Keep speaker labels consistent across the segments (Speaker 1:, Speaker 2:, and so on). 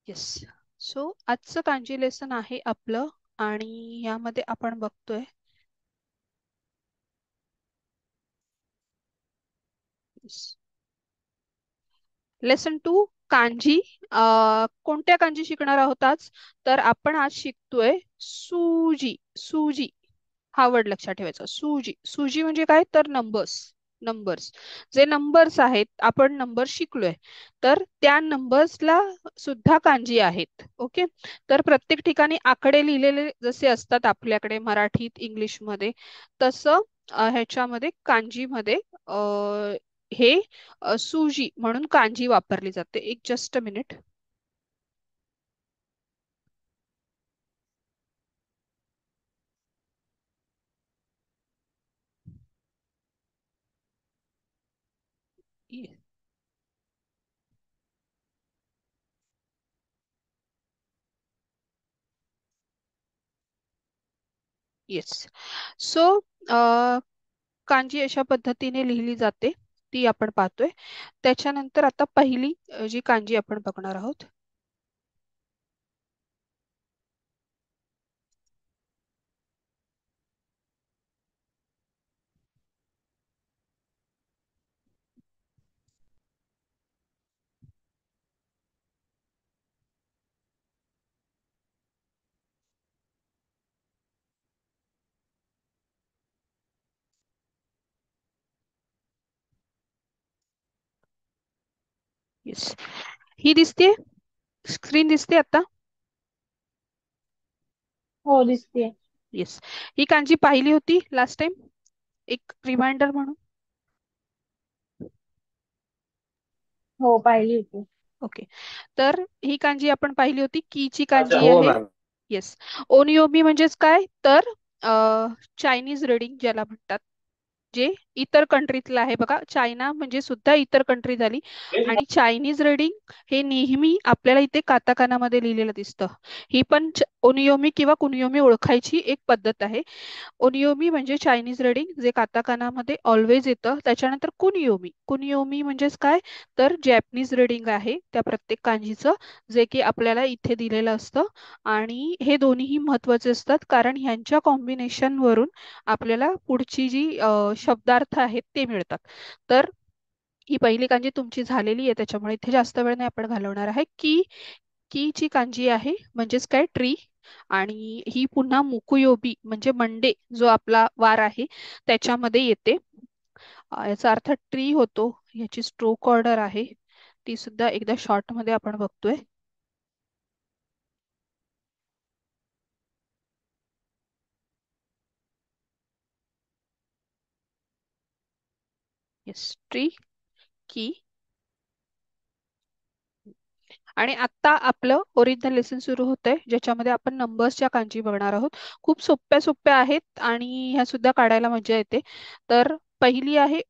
Speaker 1: Yes. So आजचं kanji lesson आहे आपलं आणि यामध्ये आपण बघतोय लेसन 2 कांजी. कोणत्या कांजी शिकणार आहोत आज? तर आपण आज शिकतोय सुजी. सुजी हा वर्ड लक्षात ठेवायचा. सुजी. सुजी म्हणजे काय? तर नंबर्स. नंबर्स जे नंबर्स आहेत, आपण नंबर शिकलोय, तर त्या नंबर्सला सुद्धा कांजी आहेत. ओके. तर प्रत्येक ठिकाणी आकडे लिहिलेले जसे असतात आपल्याकडे मराठीत, इंग्लिशमध्ये, तसं ह्याच्यामध्ये कांजीमध्ये हे सुजी म्हणून कांजी वापरली जाते. एक just a minute. Yes. So kanji अशा पद्धतीने लिहिली जाते, ती आपण पाहतोय. त्याच्यानंतर आता पहिली जी कांजी आपण बघणार आहोत. येस. ही दिसते, स्क्रीन दिसते आता?
Speaker 2: हो दिसते.
Speaker 1: येस. ही कांजी पाहिली होती लास्ट टाइम, एक रिमाइंडर म्हणून.
Speaker 2: हो पाहिली होती.
Speaker 1: ओके. तर ही कांजी आपण पाहिली होती, ची
Speaker 3: अच्छा
Speaker 1: कांजी
Speaker 3: हो
Speaker 1: आहे.
Speaker 3: मॅम.
Speaker 1: येस. ओनिओमी म्हणजेच काय? तर चायनीज रीडिंग ज्याला म्हणतात, जे इतर कंट्रीतलं आहे. बघा, चायना म्हणजे सुद्धा इतर कंट्री झाली. आणि चायनीज रीडिंग हे नेहमी आपल्याला इथे काताकानामध्ये लिहिलेलं दिसतं. ही पण ओनियोमी किंवा कुनियोमी ओळखायची एक पद्धत आहे. ओनियोमी म्हणजे चायनीज रीडिंग जे काताकानामध्ये ऑलवेज येतं. त्याच्यानंतर कुनियोमी. कुनियोमी म्हणजेच काय? तर जॅपनीज रीडिंग आहे त्या प्रत्येक कांजीचं, जे की आपल्याला इथे दिलेलं असतं. आणि हे दोन्हीही महत्वाचे असतात, कारण ह्यांच्या कॉम्बिनेशन वरून आपल्याला पुढची जी शब्दार्थ आहेत ते मिळतात. तर ही पहिली कांजी तुमची झालेली आहे, त्याच्यामुळे इथे जास्त वेळ नाही आपण घालवणार आहे. की ची कांजी आहे म्हणजेच काय? ट्री. आणि ही पुन्हा मुकुयोबी म्हणजे मंडे जो आपला वार आहे त्याच्यामध्ये येते. याचा अर्थ ट्री होतो. याची स्ट्रोक ऑर्डर आहे, ती सुद्धा एकदा शॉर्ट मध्ये आपण बघतोय. येस. ट्री, की. आणि आता आपलं ओरिजिनल लेसन सुरू होतंय, ज्याच्यामध्ये आपण नंबर्सच्या कांजी बघणार आहोत. खूप सोप्या सोप्या आहेत आणि ह्या सुद्धा काढायला मजा येते. तर पहिली आहे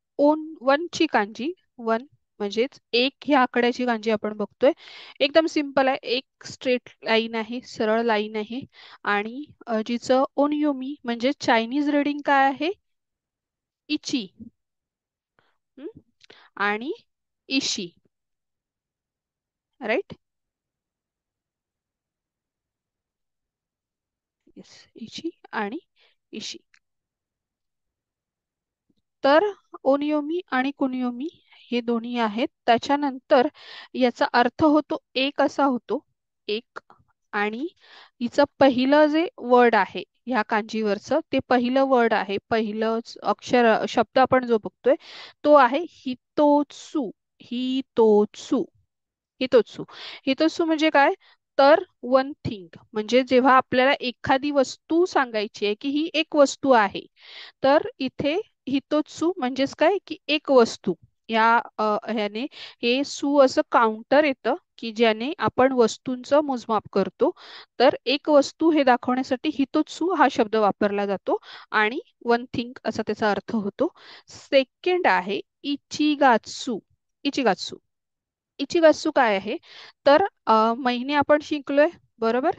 Speaker 1: वन ची कांजी. वन म्हणजेच एक ह्या आकड्याची कांजी आपण बघतोय. एकदम सिंपल आहे, एक स्ट्रेट लाईन आहे, सरळ लाईन आहे. आणि जिचं ओनियोमी म्हणजे चायनीज रीडिंग काय आहे? इची. आणि इशी. राईट. येस. इची आणि इशी. तर ओनियोमी आणि कुनियोमी हे दोन्ही आहेत. त्याच्यानंतर याचा अर्थ होतो एक, असा होतो. एक. आणि हिचं पहिलं जे वर्ड आहे ह्या कांजीवरचं, ते पहिलं वर्ड आहे, पहिलं अक्षर शब्द आपण जो बघतोय तो आहे हितोत्सु. हितोत्सु. हितोत्सु. हितोत्सु म्हणजे काय? तर वन थिंग. म्हणजे जेव्हा आपल्याला एखादी वस्तू सांगायची आहे की ही एक वस्तू आहे, तर इथे हितोत्सू म्हणजेच काय? की एक वस्तू. या ह्याने हे सु असं काउंटर येतं की ज्याने आपण वस्तूंचं मोजमाप करतो. तर एक वस्तू हे दाखवण्यासाठी हितोत्सू हा शब्द वापरला जातो. आणि वन थिंग असा त्याचा अर्थ होतो. सेकंड आहे इचिगात्सू. इचिगात्सू. इचिगात्सू काय आहे? तर महिने आपण शिकलोय, बरोबर?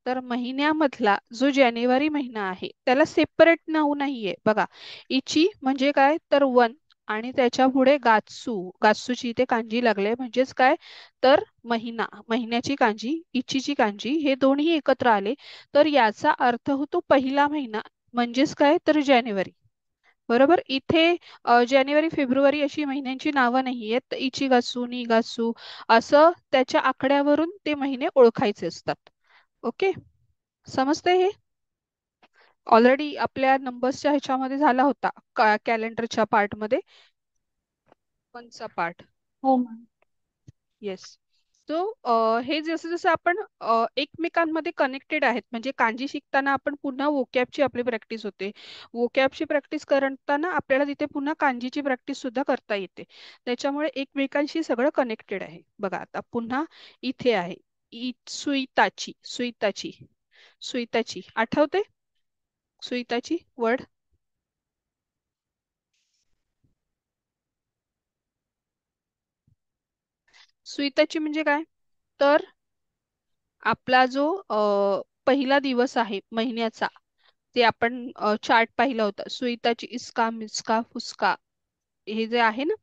Speaker 1: तर महिन्यामधला जो जानेवारी महिना आहे त्याला सेपरेट नाव नाहीये. बघा, इची म्हणजे काय? तर वन. आणि त्याच्या पुढे गात्सू, गात्सूची इथे कांजी लागले म्हणजेच काय, तर महिना, महिन्याची कांजी, इचीची कांजी हे दोन्ही एकत्र आले तर याचा अर्थ होतो पहिला महिना, म्हणजेच काय, तर जानेवारी. बरोबर. इथे जानेवारी फेब्रुवारी अशी महिन्यांची नावं नाही आहेत, इचिगासू निगासू असं त्याच्या आकड्यावरून ते महिने ओळखायचे असतात. ओके, समजते हे. ऑलरेडी आपल्या नंबर्सच्या ह्याच्यामध्ये झाला होता कॅलेंडरच्या पार्ट मध्ये, पंचा पार्ट.
Speaker 2: हो मॅम.
Speaker 1: येस. सो हे जसं जसं आपण एकमेकांमध्ये कनेक्टेड आहेत, म्हणजे कांजी शिकताना आपण पुन्हा वोकॅबची आपली प्रॅक्टिस होते, वोकॅबची प्रॅक्टिस करताना आपल्याला तिथे पुन्हा कांजीची प्रॅक्टिस सुद्धा करता येते. त्याच्यामुळे एकमेकांशी सगळं कनेक्टेड आहे. बघा आता पुन्हा इथे आहे सुईताची, सुईताची, सुईताची आठवते, सुईताची वर्ड. सुईताची म्हणजे काय, तर आपला जो पहिला दिवस आहे महिन्याचा, ते आपण चार्ट पाहिला होता, सुईताची इस्का मिस्का फुसका, हे जे आहे ना,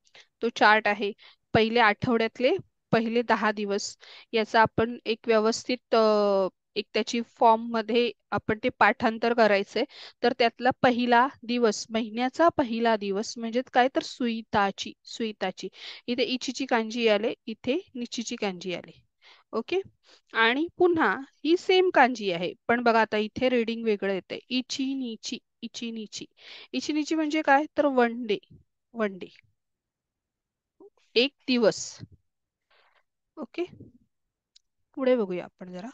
Speaker 1: तो चार्ट आहे. पहिले आठवड्यातले पहिले 10 दिवस याचा आपण एक व्यवस्थित एक त्याची फॉर्म मध्ये आपण ते पाठांतर करायचंय. तर त्यातला पहिला दिवस, महिन्याचा पहिला दिवस म्हणजे काय, तर सुईताची, सुईताची. इथे इचीची कांजी आले, इथे निचीची कांजी आले. ओके. आणि पुन्हा ही सेम कांजी आहे, पण बघा आता इथे रीडिंग वेगळं येते, इची नीची, इची नीची. इची नीची म्हणजे काय, तर वन डे, वन डे, एक दिवस. ओके, पुढे बघूया आपण जरा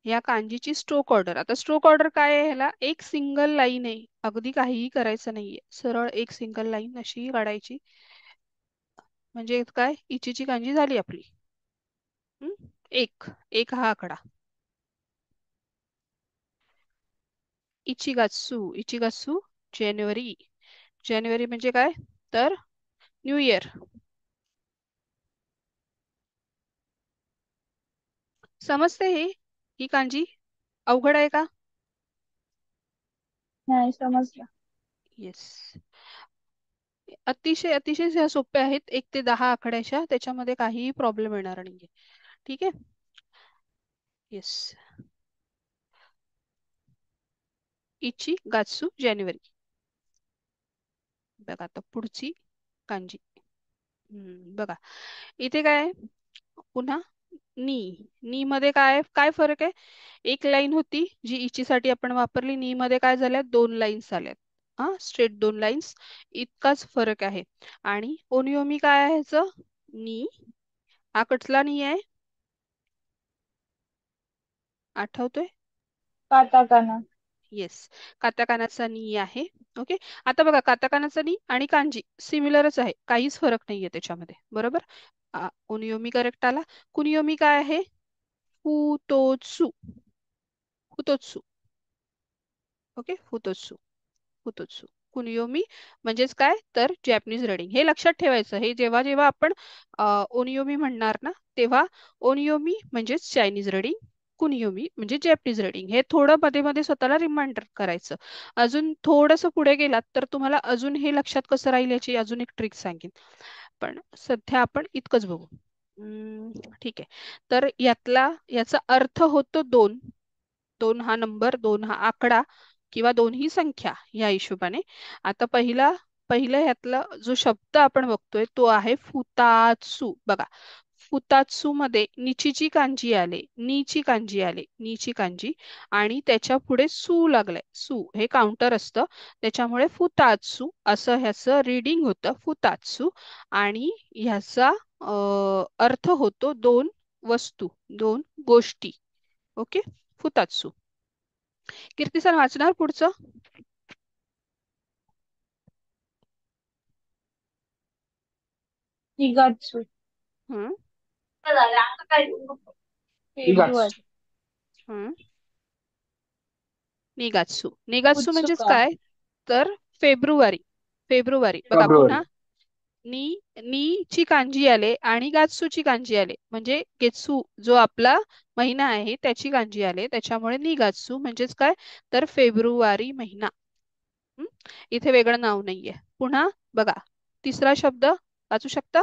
Speaker 1: या कांजीची स्ट्रोक ऑर्डर. आता स्ट्रोक ऑर्डर काय आहे, ह्याला एक सिंगल लाईन आहे, अगदी काहीही करायचं नाहीये, सरळ एक सिंगल लाईन अशी काढायची, म्हणजे काय, इचीची कांजी झाली आपली. एक, एक हा आकडा. इचिगात्सू, इचिगात्सू जानेवारी, जानेवारी म्हणजे काय, तर न्यू इयर. समजते हे, ही कांजी अवघड आहे का?
Speaker 2: नाही समजलं.
Speaker 1: येस, अतिशय अतिशय ह्या सोप्या आहेत, 1 ते 10 आकड्याच्या, त्याच्यामध्ये काहीही प्रॉब्लेम येणार नाहीये. ठीक आहे. येस. इची गात्सू जानेवारी. बघा आता पुढची कांजी. बघा इथे काय आहे? पुन्हा नी, नी मध्ये काय काय फरक आहे, एक लाईन होती जी इची साठी आपण वापरली, नी मध्ये काय झाल्या, 2 लाईन्स आल्यात. हा, स्ट्रेट 2 लाईन्स, इतकाच फरक आहे. आणि ओनिओमी काय आहे ह्याचं, नी, हा कटला नी आहे, आठवतोय.
Speaker 2: काटाकाना.
Speaker 1: येस, काताकानाचा नी आहे. ओके. आता बघा काताकानाचा नी आणि कांजी सिमिलरच आहे, काहीच फरक नाहीये त्याच्यामध्ये. बरोबर. ओनियोमी करेक्ट आला. कुनियोमी काय आहे, फुतोत्सु, फुतोत्सु. ओके, फुतोत्सु, फुतोत्सु, कुनियोमी म्हणजेच काय, तर जॅपनीज रीडिंग. हे लक्षात ठेवायचं, हे जेव्हा जेव्हा आपण ओनियोमी म्हणणार ना, तेव्हा ओनियोमी म्हणजेच चायनीज रीडिंग, कुनियोमी म्हणजे जॅपनीज रीडिंग. हे थोडं मध्ये मध्ये स्वतःला रिमाइंडर करायचं. अजून थोडंसं पुढे गेलात तर तुम्हाला अजून हे लक्षात कसं राहील याची अजून एक ट्रिक सांगेन, पण सध्या आपण इतकंच बघू. ठीक आहे. तर याचा अर्थ होतो दोन, दोन हा नंबर, दोन हा आकडा किंवा दोन ही संख्या या हिशोबाने. आता पहिलं ह्यातला जो शब्द आपण बघतोय तो आहे फुतात्सु. बघा फुतात्सु मध्ये निचीची कांजी आले, नीची कांजी आले, नीची कांजी, आणि त्याच्या पुढे सू लागलंय, सू हे काउंटर असतं, त्याच्यामुळे फुतात्सु असं ह्याचं रीडिंग होतं, फुतात्सु. आणि ह्याचा अर्थ होतो दोन वस्तू, दोन गोष्टी. ओके, फुतात्सु. कीर्ती सर वाचणार पुढचं.
Speaker 2: निगात्सू.
Speaker 1: हम्म.
Speaker 2: फेब्रुवारी.
Speaker 1: हम्म. निगात्सू, निगात्सू म्हणजेच
Speaker 2: उत्सुका.
Speaker 1: काय, तर फेब्रुवारी, फेब्रुवारी. बघा
Speaker 3: फेब्रुवारी.
Speaker 1: पुन्हा नी, नी ची कांजी आले आणि गात्सूची कांजी आले, म्हणजे गेत्सू जो आपला महिना आहे त्याची कांजी आले, त्याच्यामुळे निगात्सू म्हणजेच काय, तर फेब्रुवारी महिना. इथे वेगळं नाव नाहीये. पुन्हा बघा, तिसरा शब्द वाचू शकता?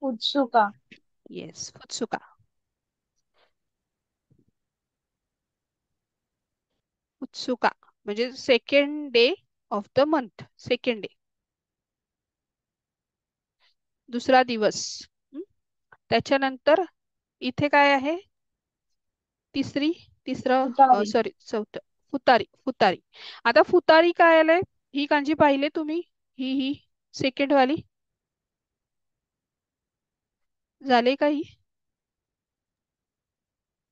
Speaker 2: उत्सुका.
Speaker 1: येस, फुत्सुका. उत्सुका म्हणजे second day of the month, second day, दुसरा दिवस. हं? त्याच्यानंतर इथे काय आहे? तिसरी तिसरं
Speaker 2: उतारी.
Speaker 1: सॉरी चौथं, फुतारी. फुतारी. आता फुतारी काय आलंय? ही कांजी पाहिले तुम्ही? ही सेकंड वाली झाले काही?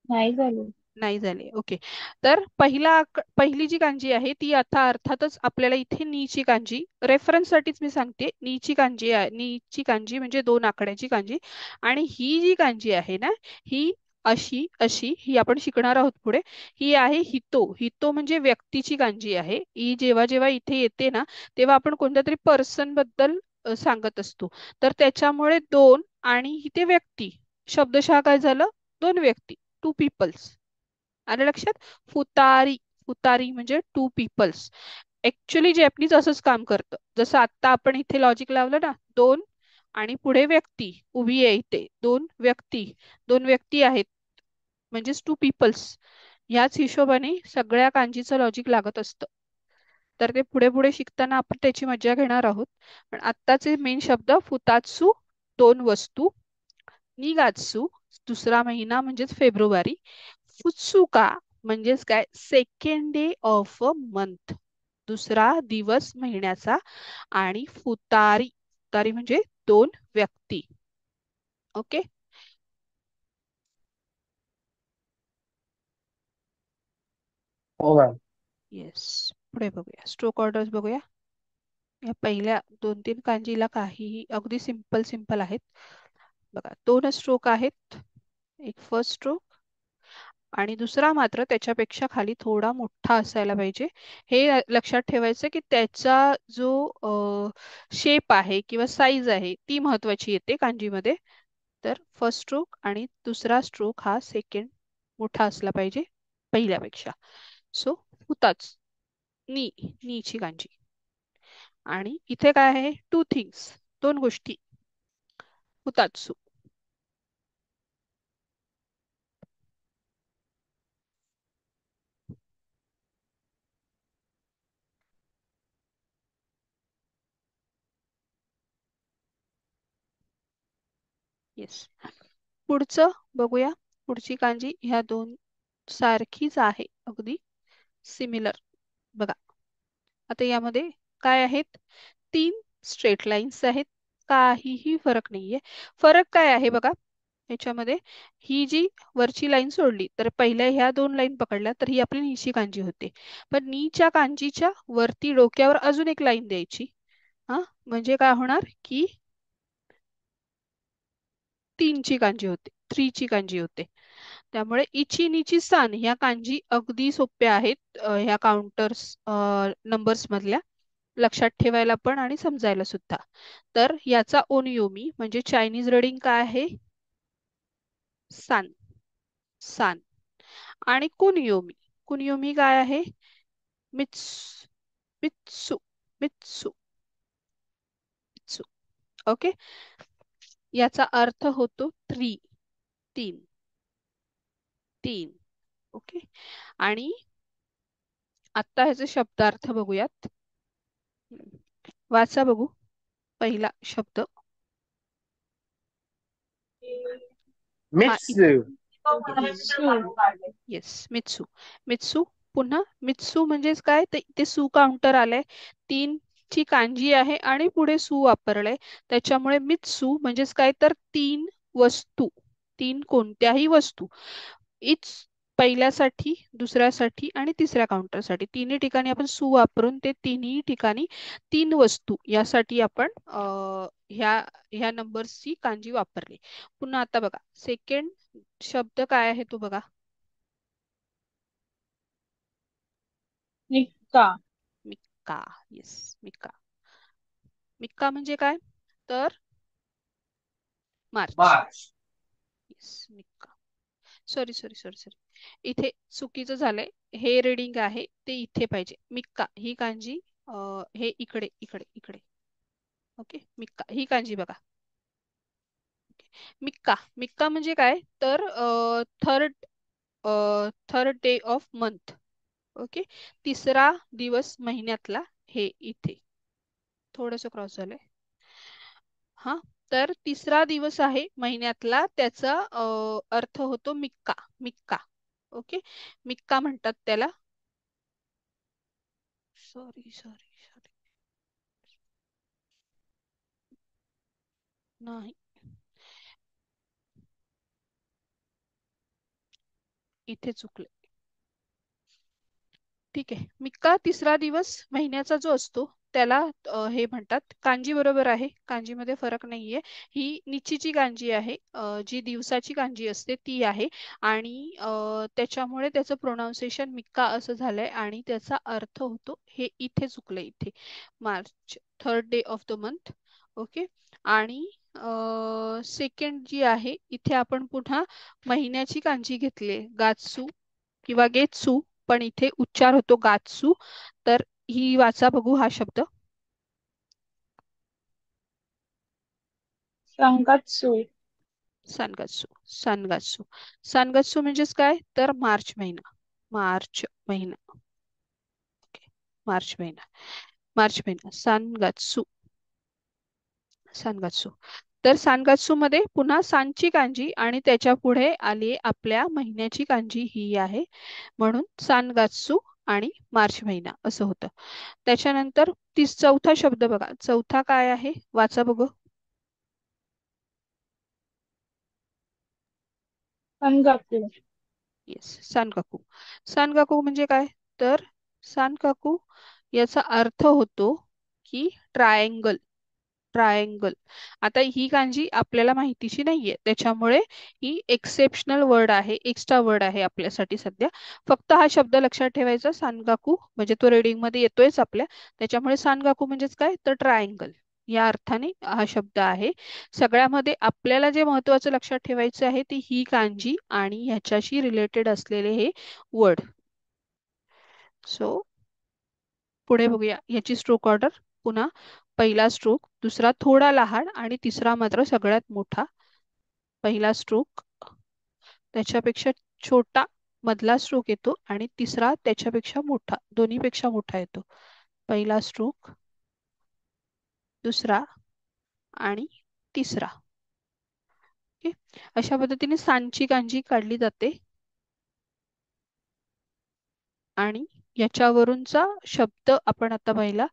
Speaker 2: नाही झाली.
Speaker 1: नाही झाले. ओके. तर पहिली जी कांजी आहे ती आता अर्थातच आपल्याला इथे नी ची कांजी, रेफरन्स साठीच मी सांगते, नी ची कांजी आहे. नी ची कांजी म्हणजे 2 आकड्याची कांजी. आणि ही जी कांजी आहे ना, ही अशी अशी ही आपण शिकणार आहोत पुढे. ही आहे हितो. हितो म्हणजे व्यक्तीची कांजी आहे. ही जेव्हा जेव्हा इथे येते ना, तेव्हा आपण कोणत्या तरी पर्सन बद्दल सांगत असतो. तर त्याच्यामुळे दोन आणि इथे व्यक्ती, शब्दशः काय झालं? दोन व्यक्ती, टू पीपल्स. आलं लक्षात? फुतारी. फुतारी म्हणजे टू पीपल्स. ऍक्च्युली जॅपनीज असंच काम करतं. जसं आता आपण इथे लॉजिक लावलं ना, दोन आणि पुढे व्यक्ती उभी आहे, इथे दोन व्यक्ती, दोन व्यक्ती आहेत म्हणजेच टू पीपल्स. ह्याच हिशोबाने सगळ्या कांजीचं लॉजिक लागत असतं. तर ते पुढे पुढे शिकताना आपण त्याची मजा घेणार आहोत. पण आत्ताचे मेन शब्द फुतात्सू, दोन वस्तू. निगात्सू, दुसरा महिना म्हणजेच फेब्रुवारी. फुत्सुका म्हणजेच काय? Second day of a month, दुसरा दिवस महिन्याचा. आणि फुतारी, फुतारी म्हणजे दोन व्यक्ती. ओके.
Speaker 3: हो मॅम.
Speaker 1: येस. पुढे बघूया, स्ट्रोक ऑर्डर्स बघूया. या पहिल्या 2-3 कांजीला काहीही अगदी सिंपल सिंपल आहेत. बघा, 2 स्ट्रोक आहेत. एक फर्स्ट स्ट्रोक आणि दुसरा मात्र त्याच्यापेक्षा खाली थोडा मोठा असायला पाहिजे. हे लक्षात ठेवायचं की त्याचा जो शेप आहे किंवा साईज आहे ती महत्वाची येते कांजीमध्ये. तर फर्स्ट स्ट्रोक आणि दुसरा स्ट्रोक हा सेकंड मोठा असला पाहिजे पहिल्यापेक्षा. सो हुताच, नी, नीची कांजी. आणि इथे काय आहे? टू थिंग्स, दोन गोष्टी. हुतात्सु. येस. पुढचं बघूया. पुढची कांजी ह्या दोन सारखीच आहे, अगदी सिमिलर. बघा, आता यामध्ये काय आहेत? 3 स्ट्रेट लाईन्स आहेत. काहीही फरक नाहीये. फरक काय आहे बघा याच्यामध्ये? ही जी वरची लाईन सोडली तर पहिल्या ह्या 2 लाईन पकडल्या तर ही आपली नीची कांजी होते. पण नीच्या कांजीच्या वरती डोक्यावर अजून एक लाईन द्यायची. हा, म्हणजे काय होणार की 3ची कांजी होते, 3ची कांजी होते. त्यामुळे इची नीची सान ह्या कांजी अगदी सोप्या आहेत, ह्या काउंटर्स नंबर्स मधल्या, लक्षात ठेवायला पण आणि समजायला सुद्धा. तर याचा ओनियोमी म्हणजे चायनीज रीडिंग काय आहे? सान. सान. आणि कुनियोमी, कुनियोमी काय आहे? मित्स, मित्सु, मित्सु, मित्सु. ओके. याचा अर्थ होतो 3, 3, 3. ओके. आणि आता ह्याचे शब्दार्थ बघूयात. वाचा बघू. पहिला शब्द हा
Speaker 3: मित्सू.
Speaker 1: येस.
Speaker 2: सु.
Speaker 1: येस, मित्सू. मित्सू. पुन्हा मित्सू म्हणजेच काय? ते इथे सु काउंटर आलंय, 3 ची कांजी आहे आणि पुढे सु वापरलंय. त्याच्यामुळे मित्सू म्हणजेच काय? तर 3 वस्तू, 3 कोणत्याही वस्तू. इच पहिल्यासाठी, दुसऱ्यासाठी आणि तिसऱ्या काउंटरसाठी तिन्ही ठिकाणी आपण सु वापरून ते तिन्ही ठिकाणी 3 वस्तू यासाठी आपण ह्या ह्या नंबर्सची कांजी वापरली. पुन्हा आता बघा, सेकंड शब्द काय आहे तो बघा.
Speaker 2: निक्का.
Speaker 1: मिक्का. येस, मिक्का. मिक्का म्हणजे काय? तर March.
Speaker 3: March.
Speaker 1: Yes, Mika. Sorry sorry sorry sorry, इथे चुकीचं झालंय. हे रीडिंग आहे ते इथे पाहिजे. मिक्का ही कांजी हे इकडे इकडे इकडे. ओके, मिक्का ही कांजी बघा. मिक्का मिक्का म्हणजे काय तर third third day of month. Okay, तिसरा दिवस महिन्यातला हे इथे थोडस क्रॉस झालंय. हा, तर तिसरा दिवस आहे महिन्यातला त्याचा अर्थ होतो मिक्का. मिक्का. ओके, मिक्का म्हणतात त्याला. सॉरी सॉरी सॉरी, नाही इथे चुकले. ठीक आहे, मिक्का तिसरा दिवस महिन्याचा जो असतो त्याला हे म्हणतात. कांजी बरोबर आहे, कांजीमध्ये फरक नाहीये. ही निचीची कांजी आहे, जी दिवसाची कांजी असते ती आहे. आणि त्याच्यामुळे त्याचं प्रोनाउन्सिएशन मिक्का असं झालंय आणि त्याचा अर्थ होतो हे इथे चुकलंय इथे March third day of the month. Okay, आणि सेकंड जी आहे इथे आपण पुन्हा महिन्याची कांजी घेतली गात्सू किंवा गेत्सू, पण इथे उच्चार होतो गात्सू. तर ही वाचा बघू हा शब्द.
Speaker 2: संगत्सू.
Speaker 1: सानगात्सू. सानगात्सू. सानगात्सू म्हणजेच काय तर मार्च महिना. मार्च महिना. ओके, मार्च महिना. मार्च महिना सानगात्सू. सानगात्सू. तर सानगात्सू मध्ये पुन्हा सांची कांजी आणि त्याच्या पुढे आली आपल्या महिन्याची कांजी ही आहे, म्हणून सानगात्सू आणि मार्च महिना असं होतं. त्याच्यानंतर चौथा शब्द बघा, चौथा काय आहे वाचा बघू.
Speaker 2: संगाकू.
Speaker 1: येस, सानकाकू. सानकाकू म्हणजे काय तर सानकाकू याचा अर्थ होतो की ट्रायंगल. ट्रायंगल. आता ही कांजी आपल्याला माहितीची नाहीये, त्याच्यामुळे ही एक्सेप्शनल वर्ड आहे, एक्स्ट्रा वर्ड आहे आपल्यासाठी सध्या. फक्त हा शब्द लक्षात ठेवायचा सानगाकू, म्हणजे तो रीडिंग मध्ये येतोयच आपल्या. त्याच्यामुळे सानगाकू म्हणजेच काय तर ट्रायंगल या अर्थाने हा शब्द आहे. सगळ्यामध्ये आपल्याला जे महत्वाचं लक्षात ठेवायचं आहे ती ही कांजी आणि ह्याच्याशी रिलेटेड असलेले हे वर्ड. सो पुढे बघूया याची स्ट्रोक ऑर्डर. पुन्हा पहिला स्ट्रोक, दुसरा थोडा लहान आणि तिसरा मात्र सगळ्यात मोठा. पहिला स्ट्रोक त्याच्यापेक्षा छोटा, मधला स्ट्रोक येतो आणि तिसरा त्याच्यापेक्षा मोठा, दोन्हीपेक्षा मोठा येतो. पहिला स्ट्रोक, दुसरा आणि तिसरा. ओके, अशा पद्धतीने सांची कांजी काढली जाते. आणि याच्यावरूनचा शब्द आपण आता पाहिला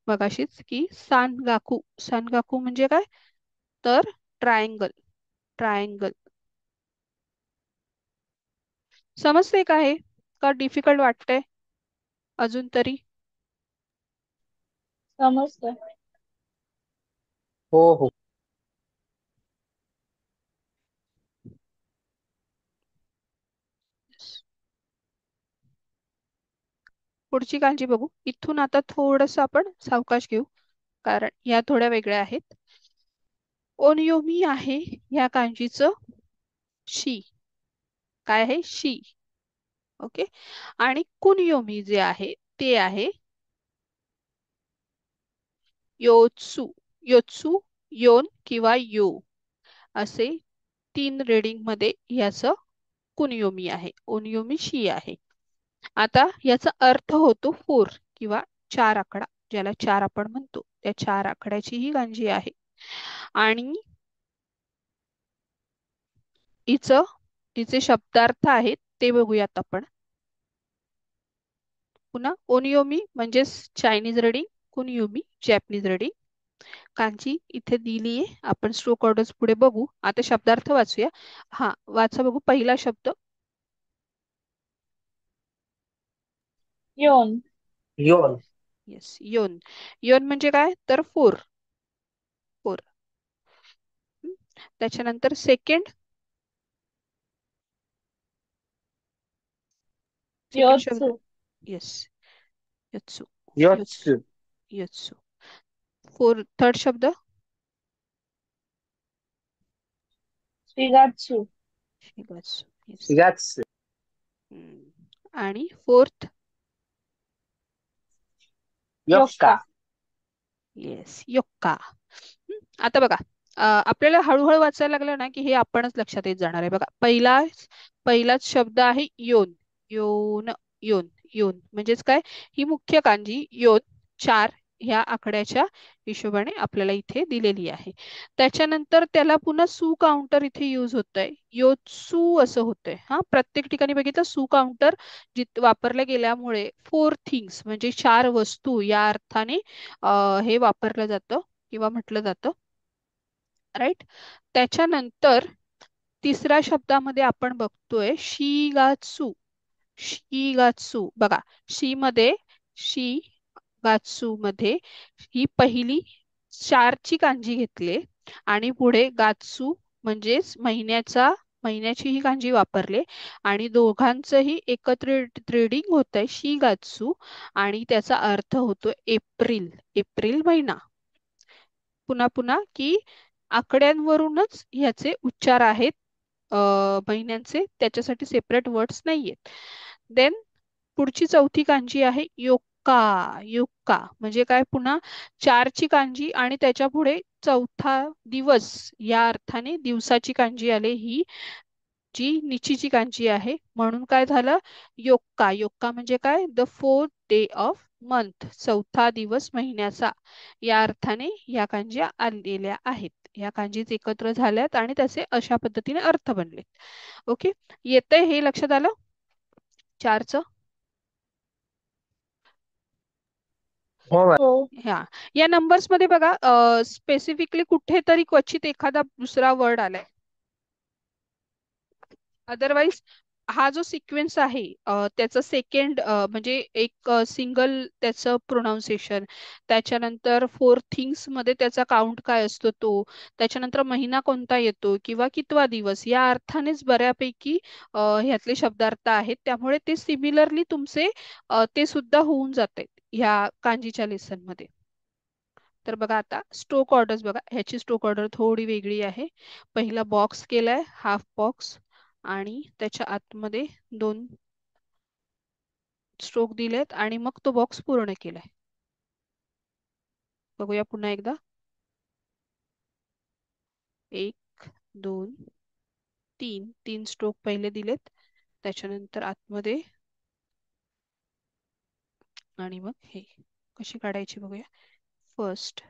Speaker 1: मगाशीच की सानगाकू. सानगाकू म्हणजे काय तर ट्रायंगल. ट्रायंगल. समजते का हे का डिफिकल्ट वाटतंय अजून तरी.
Speaker 2: समजतं.
Speaker 3: हो हो.
Speaker 1: पुढची कांजी बघू. इथून आता थोडस आपण सावकाश घेऊ कारण या थोड्या वेगळ्या आहेत. ओनियोमी आहे या कांजीचं शी. काय आहे शी. ओके, आणि कुनियोमी जे आहे ते आहे योत्सू. योत्सू, योन किंवा यो असे तीन रीडिंग मध्ये याचं कुनियोमी आहे. ओनियोमी शी आहे. आता याचा अर्थ होतो फोर किंवा चार आकडा, ज्याला चार आपण म्हणतो त्या चार आकड्याची ही गांजी आहे. आणि हिचे शब्दार्थ आहेत ते बघूयात आपण. पुन्हा ओनियोमी म्हणजेच चायनीज रीडिंग, कुनियोमी जॅपनीज रीडिंग. कांची इथे दिली आहे, आपण स्ट्रोक ऑर्डर्स पुढे बघू. आता शब्दार्थ वाचूया. हा वाचा बघू. पहिला शब्द
Speaker 2: योन.
Speaker 3: योन.
Speaker 1: येस, योन. योन म्हणजे काय तर फोर. फोर. त्याच्यानंतर सेकंड. सेकंड शब्द
Speaker 2: योत्सू.
Speaker 1: येस, यत्सु.
Speaker 3: योत्सु.
Speaker 1: यत्सु. यत्सु. फोर. थर्ड शब्द
Speaker 2: शिगात्सू.
Speaker 1: शिगात्सु. येस.
Speaker 3: शिगात्सु.
Speaker 1: आणि फोर्थ
Speaker 3: Yokka.
Speaker 2: Yokka.
Speaker 1: येस योक्का. आता बघा, आपल्याला हळूहळू वाचायला लागलं ना की हे आपणच लक्षात येत जाणार आहे. बघा, पहिलाच शब्द आहे योन. योन. योन. योन म्हणजेच काय? ही मुख्य कांजी योन 4 ह्या आकड्याच्या हिशोबाने आपल्याला इथे दिलेली आहे. त्याच्यानंतर त्याला पुन्हा सू काउंटर इथे यूज होतंय. योत्सू असं होतंय. हा, प्रत्येक ठिकाणी बघितलं सू काउंटर वापरल्या गेल्यामुळे 4 थिंग्स म्हणजे 4 वस्तू या अर्थाने हे वापरलं जातं किंवा म्हटलं जातं. राईट. त्याच्यानंतर तिसऱ्या शब्दामध्ये आपण बघतोय शिगात्सू. शिगात्सू बघा, शी गात्सू मध्ये ही पहिली 4ची कांजी घेतली आणि पुढे गात्सू म्हणजेच महिन्याची ही कांजी वापरले आणि दोघांचंही एकत्र रीडिंग होतंय शिगात्सू आणि त्याचा अर्थ होतो एप्रिल. एप्रिल महिना. पुन्हा पुन्हा की आकड्यांवरूनच ह्याचे उच्चार आहेत महिन्यांचे, त्याच्यासाठी सेपरेट वर्ड्स नाहीयेत. देन पुढची चौथी कांजी आहे योक्का. योक्का म्हणजे काय? पुन्हा 4ची कांजी आणि त्याच्या पुढे चौथा दिवस या अर्थाने दिवसाची कांजी आले, ही जी निचीची कांजी आहे. म्हणून काय झालं? योक्का. योक्का म्हणजे काय? The 4th day of month, चौथा दिवस महिन्याचा या अर्थाने या कांज्या आलेल्या आहेत. या कांजीच एकत्र झाल्यात आणि त्याचे अशा पद्धतीने अर्थ बनले. ओके, येतंय हे लक्षात आलं 4चं?
Speaker 3: हो मॅम.
Speaker 2: हो.
Speaker 1: ह्या या नंबर्स मध्ये बघा, स्पेसिफिकली कुठेतरी क्वचित एखादा दुसरा वर्ड आलाय. अदरवाईज हा जो सिक्वेन्स आहे त्याचं सेकंड म्हणजे एक सिंगल त्याचं प्रोनाउन्सिएशन, त्याच्यानंतर 4 थिंग्स मध्ये त्याचा काउंट काय असतो तो, त्याच्यानंतर महिना कोणता येतो किंवा कितवा दिवस, या अर्थानेच बऱ्यापैकी ह्यातले शब्दार्थ आहेत. त्यामुळे ते सिमिलरली तुमचे ते सुद्धा होऊन जाते ह्या कांजीच्या लेसन मध्ये. तर बघा आता स्ट्रोक ऑर्डर्स बघा, ह्याची स्ट्रोक ऑर्डर थोडी वेगळी आहे. पहिला बॉक्स केलाय, हाफ बॉक्स, आणि त्याच्या आतमध्ये 2 स्ट्रोक दिलेत आणि मग तो बॉक्स पूर्ण केलाय. बघूया पुन्हा एकदा. 1 2 3 स्ट्रोक पहिले दिलेत, त्याच्यानंतर आतमध्ये, आणि मग हे कशी काढायची बघूया. फर्स्ट,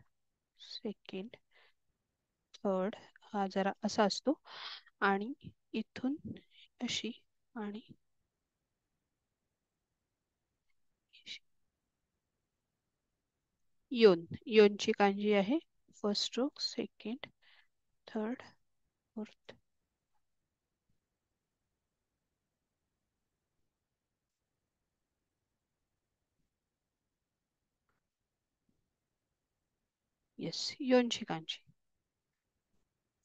Speaker 1: सेकंड, थर्ड, हा जरा असा असतो, आणि इथून अशी आणि अशी. योन. योनची कांजी आहे first stroke, second, third, fourth. Yes, योनची कांजी.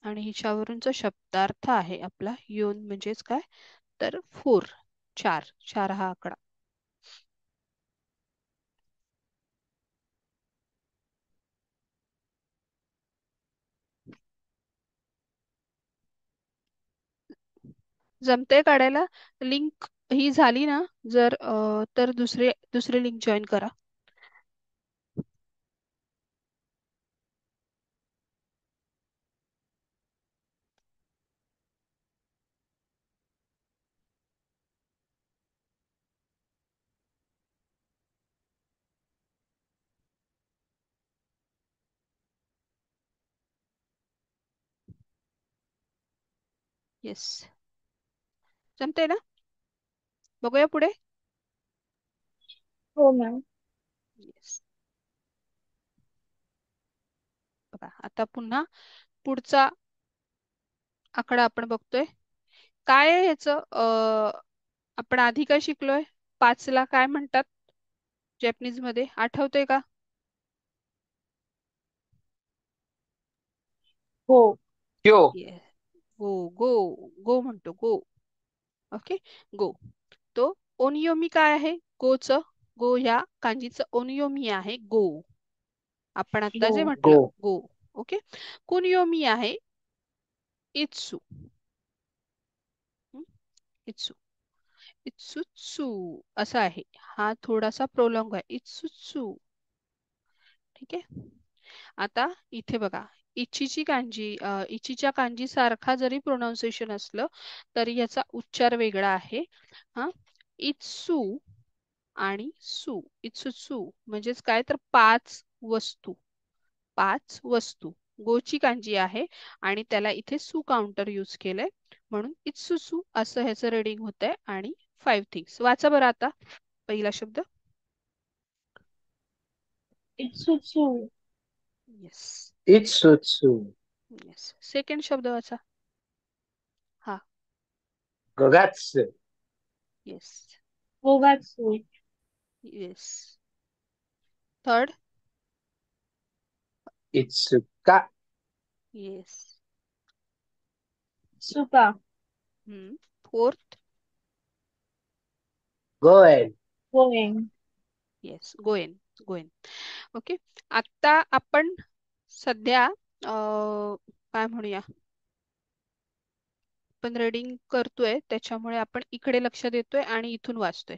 Speaker 1: आणि हिच्यावरूनचा शब्दार्थ आहे आपला योन म्हणजेच काय? तर 4 हा आकडा. जमतंय काढायला? लिंक ही झाली ना जर तर दुसरे लिंक जॉईन करा. येस, जमतंय ना? बघूया पुढे.
Speaker 2: हो मॅम.
Speaker 1: येस. बघा आता पुन्हा पुढचा आकडा आपण बघतोय. काय आहे ह्याचं? आपण आधी काय शिकलोय? 5ला काय म्हणतात जॅपनीज मध्ये, आठवतंय का?
Speaker 2: हो.
Speaker 3: क्यो.
Speaker 1: येस, गो. गो. गो म्हणतो, गो. ओके, गो. तो ओनियोमी काय आहे गोच? गो ह्या कांजीचं ओनियोमी आहे गो. आपण आता जे
Speaker 2: हो.
Speaker 1: म्हटलं
Speaker 3: गो.
Speaker 1: गो. ओके. कुनियोमी आहे इत्सू. इत्सू. इत्सुत्सु असा आहे. हा थोडासा प्रोलॉंग आहे. इत्सुत्सु. ठीक आहे. आता इथे बघा, इचीची कांजी इचीच्या कांजी सारखा जरी प्रोनाऊन्सिएशन असलं तरी याचा उच्चार वेगळा आहे. हा, इत्सु आणि सु. इत्सुत्सु म्हणजेच काय तर पाच वस्तू. पाच वस्तू. गोची कांजी आहे आणि त्याला इथे सु काउंटर यूज केलंय म्हणून इत्सुसु असं ह्याचं रीडिंग होतंय. आणि 5 थिंग्स वाचा बरं आता. पहिला शब्द.
Speaker 2: इत्सुत्सु.
Speaker 1: येस.
Speaker 3: Itsutsu.
Speaker 1: येस. सेकंड शब्द वाचा. हा.
Speaker 3: Gogatsu.
Speaker 1: येस.
Speaker 2: ओगात्सु.
Speaker 1: येस. थर्ड.
Speaker 3: Itsuka.
Speaker 1: येस.
Speaker 2: सुका.
Speaker 1: फोर्थ.
Speaker 3: Goen.
Speaker 2: गोएंग.
Speaker 1: येस. गोएन. गोएन. ओके. आता आपण सध्या काय म्हणूया, आपण रीडिंग करतोय त्याच्यामुळे आपण इकडे लक्ष देतोय आणि इथून वाचतोय.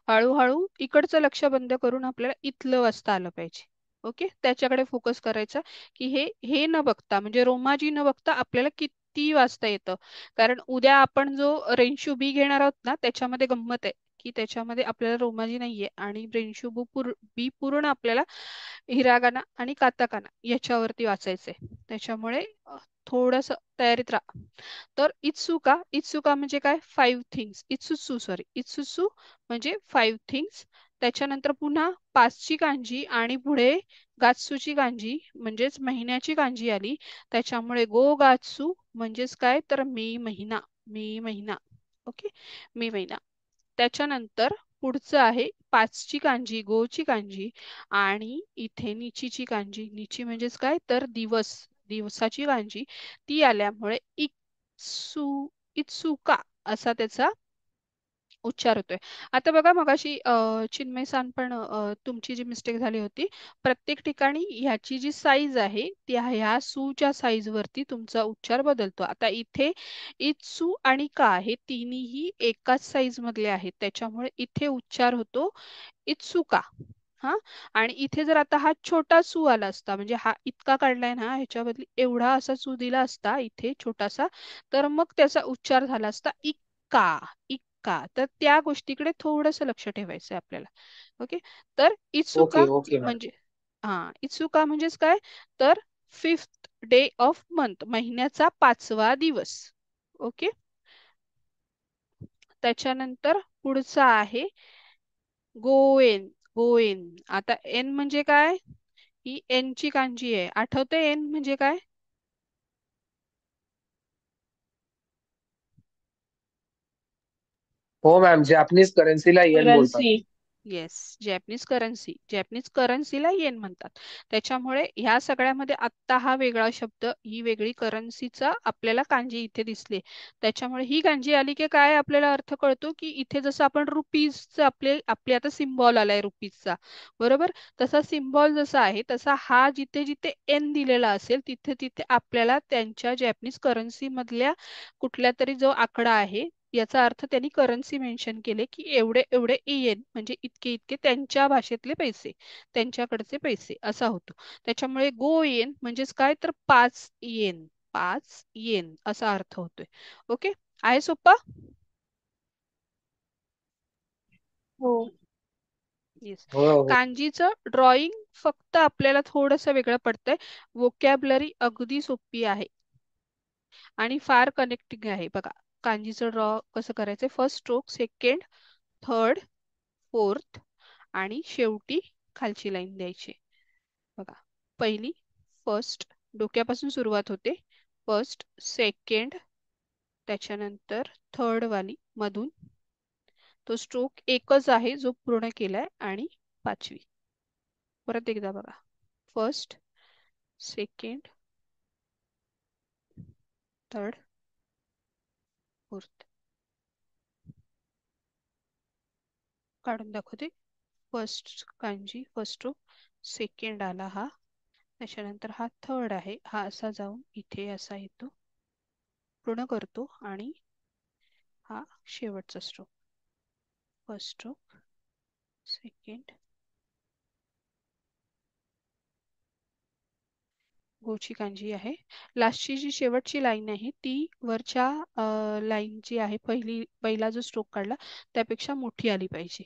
Speaker 1: हळूहळू इकडचं लक्ष बंद करून आपल्याला इथलं वाचता आलं पाहिजे. ओके, त्याच्याकडे फोकस करायचा की हे हे न बघता म्हणजे रोमाजी न बघता आपल्याला किती वाचता येतं. कारण उद्या आपण जो रेन्शू बी घेणार आहोत ना त्याच्यामध्ये गंमत आहे की त्याच्यामध्ये आपल्याला रोमाजी नाहीये आणि रेन्शू बी पूर्ण आपल्याला हिरागाना आणि काताकाना याच्यावरती वाचायचंय. त्याच्यामुळे थोडस तयारीत राहा. तर इत्सुका. इत्सुका म्हणजे काय? 5 थिंग्स. इत्सुसू सॉरी, इत्सुसू म्हणजे 5 थिंग्स. त्याच्यानंतर पुन्हा पाचची कांजी आणि पुढे गात्सूची कांजी म्हणजेच महिन्याची कांजी आली. त्याच्यामुळे गो गात्सू म्हणजेच काय तर मे महिना. मे महिना. ओके, मे महिना. त्याच्यानंतर पुढचं आहे पाचची कांजी, गोची कांजी आणि इथे निचीची कांजी. निची म्हणजेच काय तर दिवस, दिवसाची कांजी. ती आल्यामुळे इत्सुका असा त्याचा उच्चार होतोय. आता बघा मगाशी चिन्मय सान पण तुमची जी मिस्टेक झाली होती, प्रत्येक ठिकाणी ह्याची जी साईज आहे ती ह्या सूच्या साईज वरती तुमचा उच्चार बदलतो. आता इथे इत्सू आणि का हे तिन्ही एकाच साईज मधले आहेत त्याच्यामुळे इथे उच्चार होतो इत्सुका. हा, आणि इथे जर आता हा छोटा सू आला असता म्हणजे हा इतका काढलाय ना ह्याच्या बदली एवढा असा सू दिला असता इथे छोटासा, तर मग त्याचा उच्चार झाला असता इक्का. इक्का. तर त्या गोष्टीकडे थोडस लक्ष ठेवायचं आहे आपल्याला. ओके, तर इत्सुका
Speaker 3: Okay, okay, ma'am.
Speaker 1: म्हणजे हा, इत्सुका म्हणजेच काय तर 5th डे ऑफ मंथ, महिन्याचा 5वा दिवस. ओके, त्याच्यानंतर पुढचा आहे गोएन. गोएन. आता एन म्हणजे काय? ही एन ची कांजी आहे. आठवते एन म्हणजे काय?
Speaker 3: हो मॅम, जॅपनीज करन्सीला येन बोलतात.
Speaker 2: Currency.
Speaker 1: Yes, Japanese currency. Japanese करन्सीला येन म्हणतात. त्याच्यामुळे ह्या सगळ्यामध्ये आत्ता हा वेगळा शब्द, ही वेगळी करन्सीचा आपल्याला कांजी इथे दिसली. त्याच्यामुळे ही कांजी आली की काय आपल्याला अर्थ कळतो की इथे जसं आपण रुपीजचं आपले आता सिम्बॉल आलाय रुपीजचा, बरोबर? तसा सिम्बॉल जसा आहे तसा हा जिथे जिथे एन दिलेला असेल तिथे तिथे आपल्याला त्यांच्या जॅपनीज करन्सी मधल्या कुठल्या तरी जो आकडा आहे याचा अर्थ त्यांनी करन्सी मेन्शन केले की एवढे एवढे येन म्हणजे इतके इतके त्यांच्या भाषेतले पैसे, त्यांच्याकडचे पैसे असा होतो. त्याच्यामुळे गो येन म्हणजेच काय तर 5 येन. 5 येन असा अर्थ होतोय. ओके, आहे सोपा?
Speaker 2: हो.
Speaker 1: येस.
Speaker 3: हो हो.
Speaker 1: कांजीचं ड्रॉइंग फक्त आपल्याला थोडंसं वेगळं पडतंय. वोकॅबलरी अगदी सोपी आहे आणि फार कनेक्टिंग आहे. बघा कांजीचं ड्रॉ कसं करायचंय, first stroke, second, third, fourth आणि शेवटी खालची लाईन द्यायची. बघा, पहिली फर्स्ट डोक्यापासून सुरुवात होते. फर्स्ट, सेकंड, त्याच्यानंतर थर्ड वाली मधून तो स्ट्रोक एकच आहे जो पूर्ण केलाय आणि पाचवी. परत एकदा बघा, फर्स्ट, सेकंड, थर्ड, फोर्थ. काढून दाखवते. फर्स्ट कांजी, फर्स्ट रो, सेकंड आला हा, त्याच्यानंतर हा थर्ड आहे, हा असा जाऊन इथे असा येतो, पूर्ण करतो आणि हा शेवटचा स्ट्रोक. फर्स्ट स्ट्रोक, सेकंड, गोची कांजी आहे. लास्टची जी शेवटची लाईन आहे ती वरच्या लाईन जी आहे पहिला जो स्ट्रोक काढला त्यापेक्षा मोठी आली पाहिजे.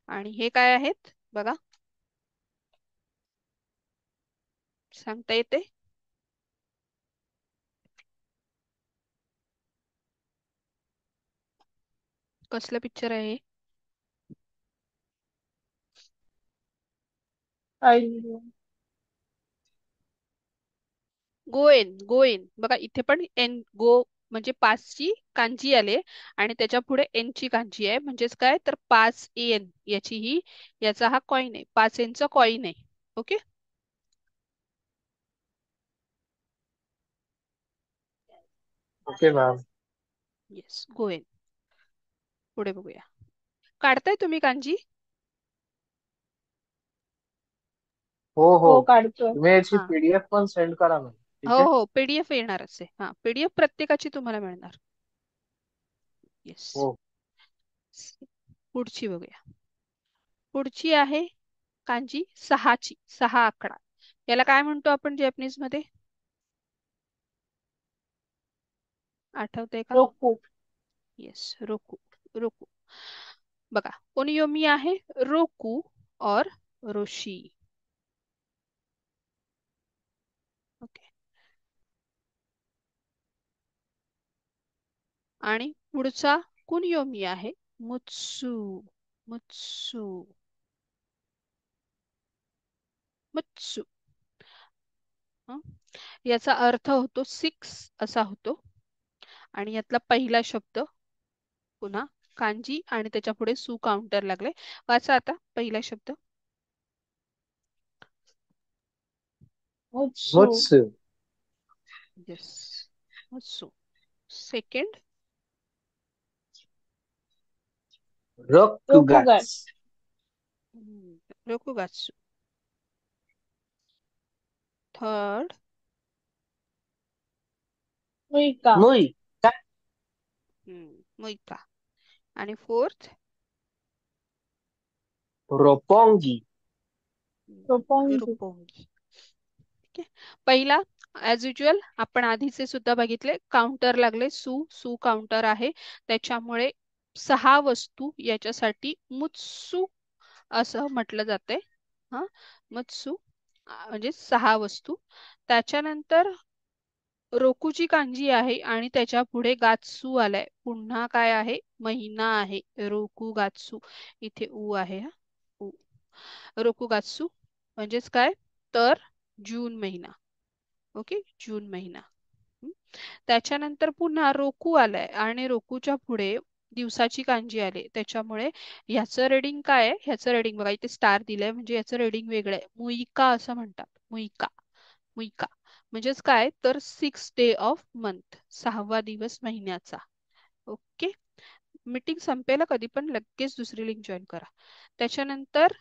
Speaker 1: आणि हे काय आहेत बघा, सांगता येते? कसलं पिक्चर आहे हे?
Speaker 2: आयडिया.
Speaker 1: गोएन. गोएन बघा, इथे पण एन गो म्हणजे पाचची कांजी आले आणि त्याच्या पुढे एन ची कांजी आहे, म्हणजेच काय तर 5 एन याची ही, याचा हा कॉइन आहे, 5 एनचा कॉइन आहे. ओके.
Speaker 3: Okay ma'am.
Speaker 1: येस, गोएन. पुढे बघूया. काढताय तुम्ही कांजी?
Speaker 3: हो हो,
Speaker 2: हो काढतोय.
Speaker 3: तुम्ही याची
Speaker 1: हा.
Speaker 3: पीडीएफ पण सेंड करा मॅम.
Speaker 1: हो
Speaker 3: ठीक आहे.
Speaker 1: हो, पीडीएफ येणारच आहे. हा, पीडीएफ प्रत्येकाची तुम्हाला मिळणार. येस.
Speaker 3: हो.
Speaker 1: पुढची बघूया. पुढची आहे कांजी 6ची, 6 आकडा. याला काय म्हणतो आपण जॅपनीज मध्ये? आठवतंय का?
Speaker 2: रोकू.
Speaker 1: येस, रोकू. रोकू. बघा, ओनियोमी आहे रोकू और रोशी. ओके. आणि पुढचा कुनियोमी आहे मुत्सू. मुत्सू. मुत्सू. हं? याचा अर्थ होतो 6 असा होतो. आणि यातला पहिला शब्द पुन्हा कांजी आणि त्याच्या पुढे सु काउंटर लागले. वाचा आता पहिला शब्द.
Speaker 2: मुत्सू.
Speaker 3: मुत्सू.
Speaker 1: येस, मुत्सू. सेकंड,
Speaker 3: रोकुगाट्स.
Speaker 2: रोकुगाट.
Speaker 1: रोकुगात्सू. थर्ड,
Speaker 2: मुइका.
Speaker 3: मुई.
Speaker 1: मुइका. आणि फोर्थ,
Speaker 3: रोपोंगी.
Speaker 2: रोपोंगी.
Speaker 1: रुपोंगी. ठीक आहे. पहिला ऍज युजल आपण आधीचे सुद्धा बघितले, काउंटर लागले, सु सु काउंटर आहे, त्याच्यामुळे 6 वस्तू याच्यासाठी मुत्सू असं म्हटलं जाते. हा, मुत्सू म्हणजे 6 वस्तू. त्याच्यानंतर रोकूची कांजी आहे आणि त्याच्या पुढे गात्सू आलाय, पुन्हा काय आहे महिना आहे, रोकू गात्सू. इथे उ आहे हा, उ. रोकुगात्सू म्हणजेच काय तर जून महिना. ओके, जून महिना. हं. त्याच्यानंतर पुन्हा रोकू आलाय आणि रोकूच्या पुढे दिवसाची कांजी आली, त्याच्यामुळे ह्याचं रेडिंग काय आहे, ह्याचं रेडिंग बघा इथे स्टार दिलंय, म्हणजे याचं रेडिंग वेगळं आहे, मुइका असं म्हणतात. मुइका. मुइका म्हणजेच काय तर 6 डे ऑफ मंथ, 6वा दिवस महिन्याचा. ओके. मीटिंग संपेला कधी पण लगेच दुसरी लिंक जॉईन करा. त्याच्यानंतर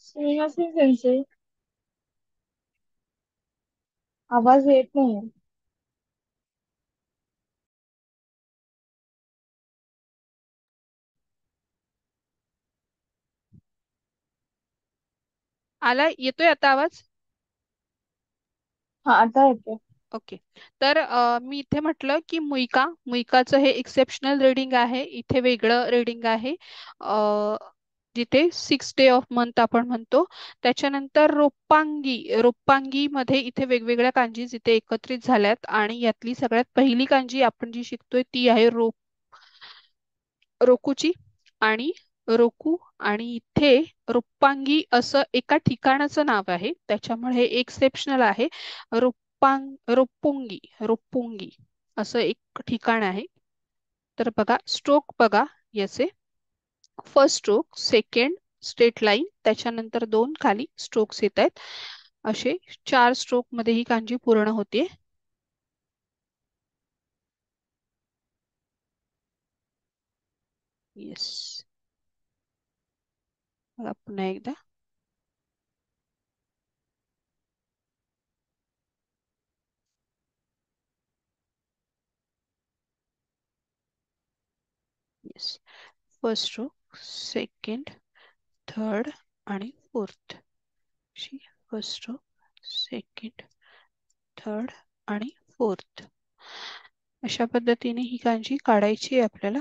Speaker 2: सुमिमाsen सेन्से. आवाज येत नाही.
Speaker 1: आला येतोय आता आवाज?
Speaker 2: हा आता येते.
Speaker 1: ओके. तर मी इथे म्हटलं की मुइकाचं हे एक्सेप्शनल रीडिंग आहे. इथे वेगळं रीडिंग आहे. जिथे 6 डे ऑफ मंथ आपण म्हणतो. त्याच्यानंतर रोप्पांगी मध्ये इथे वेगवेगळ्या कांजीज इथे एकत्रित झाल्यात आणि यातली सगळ्यात पहिली कांजी आपण जी शिकतोय ती आहे रोकुची आणि रोकू. आणि इथे रुप्पांगी असं एका ठिकाणाचं नाव आहे, त्याच्यामुळे हे एक्सेप्शनल आहे. रोप्पोंगी असं एक ठिकाण आहे. तर बघा स्ट्रोक बघा याचे. First stroke, second straight line, त्याच्यानंतर दोन खाली स्ट्रोक्स येत आहेत. असे 4 स्ट्रोक मध्ये ही कांजी पूर्ण होते. येस. बघा पुन्हा एकदा. Yes. First stroke, second, third आणि fourth. First stroke, second, third आणि फोर्थ. अशा पद्धतीने ही कांजी काढायची आहे आपल्याला.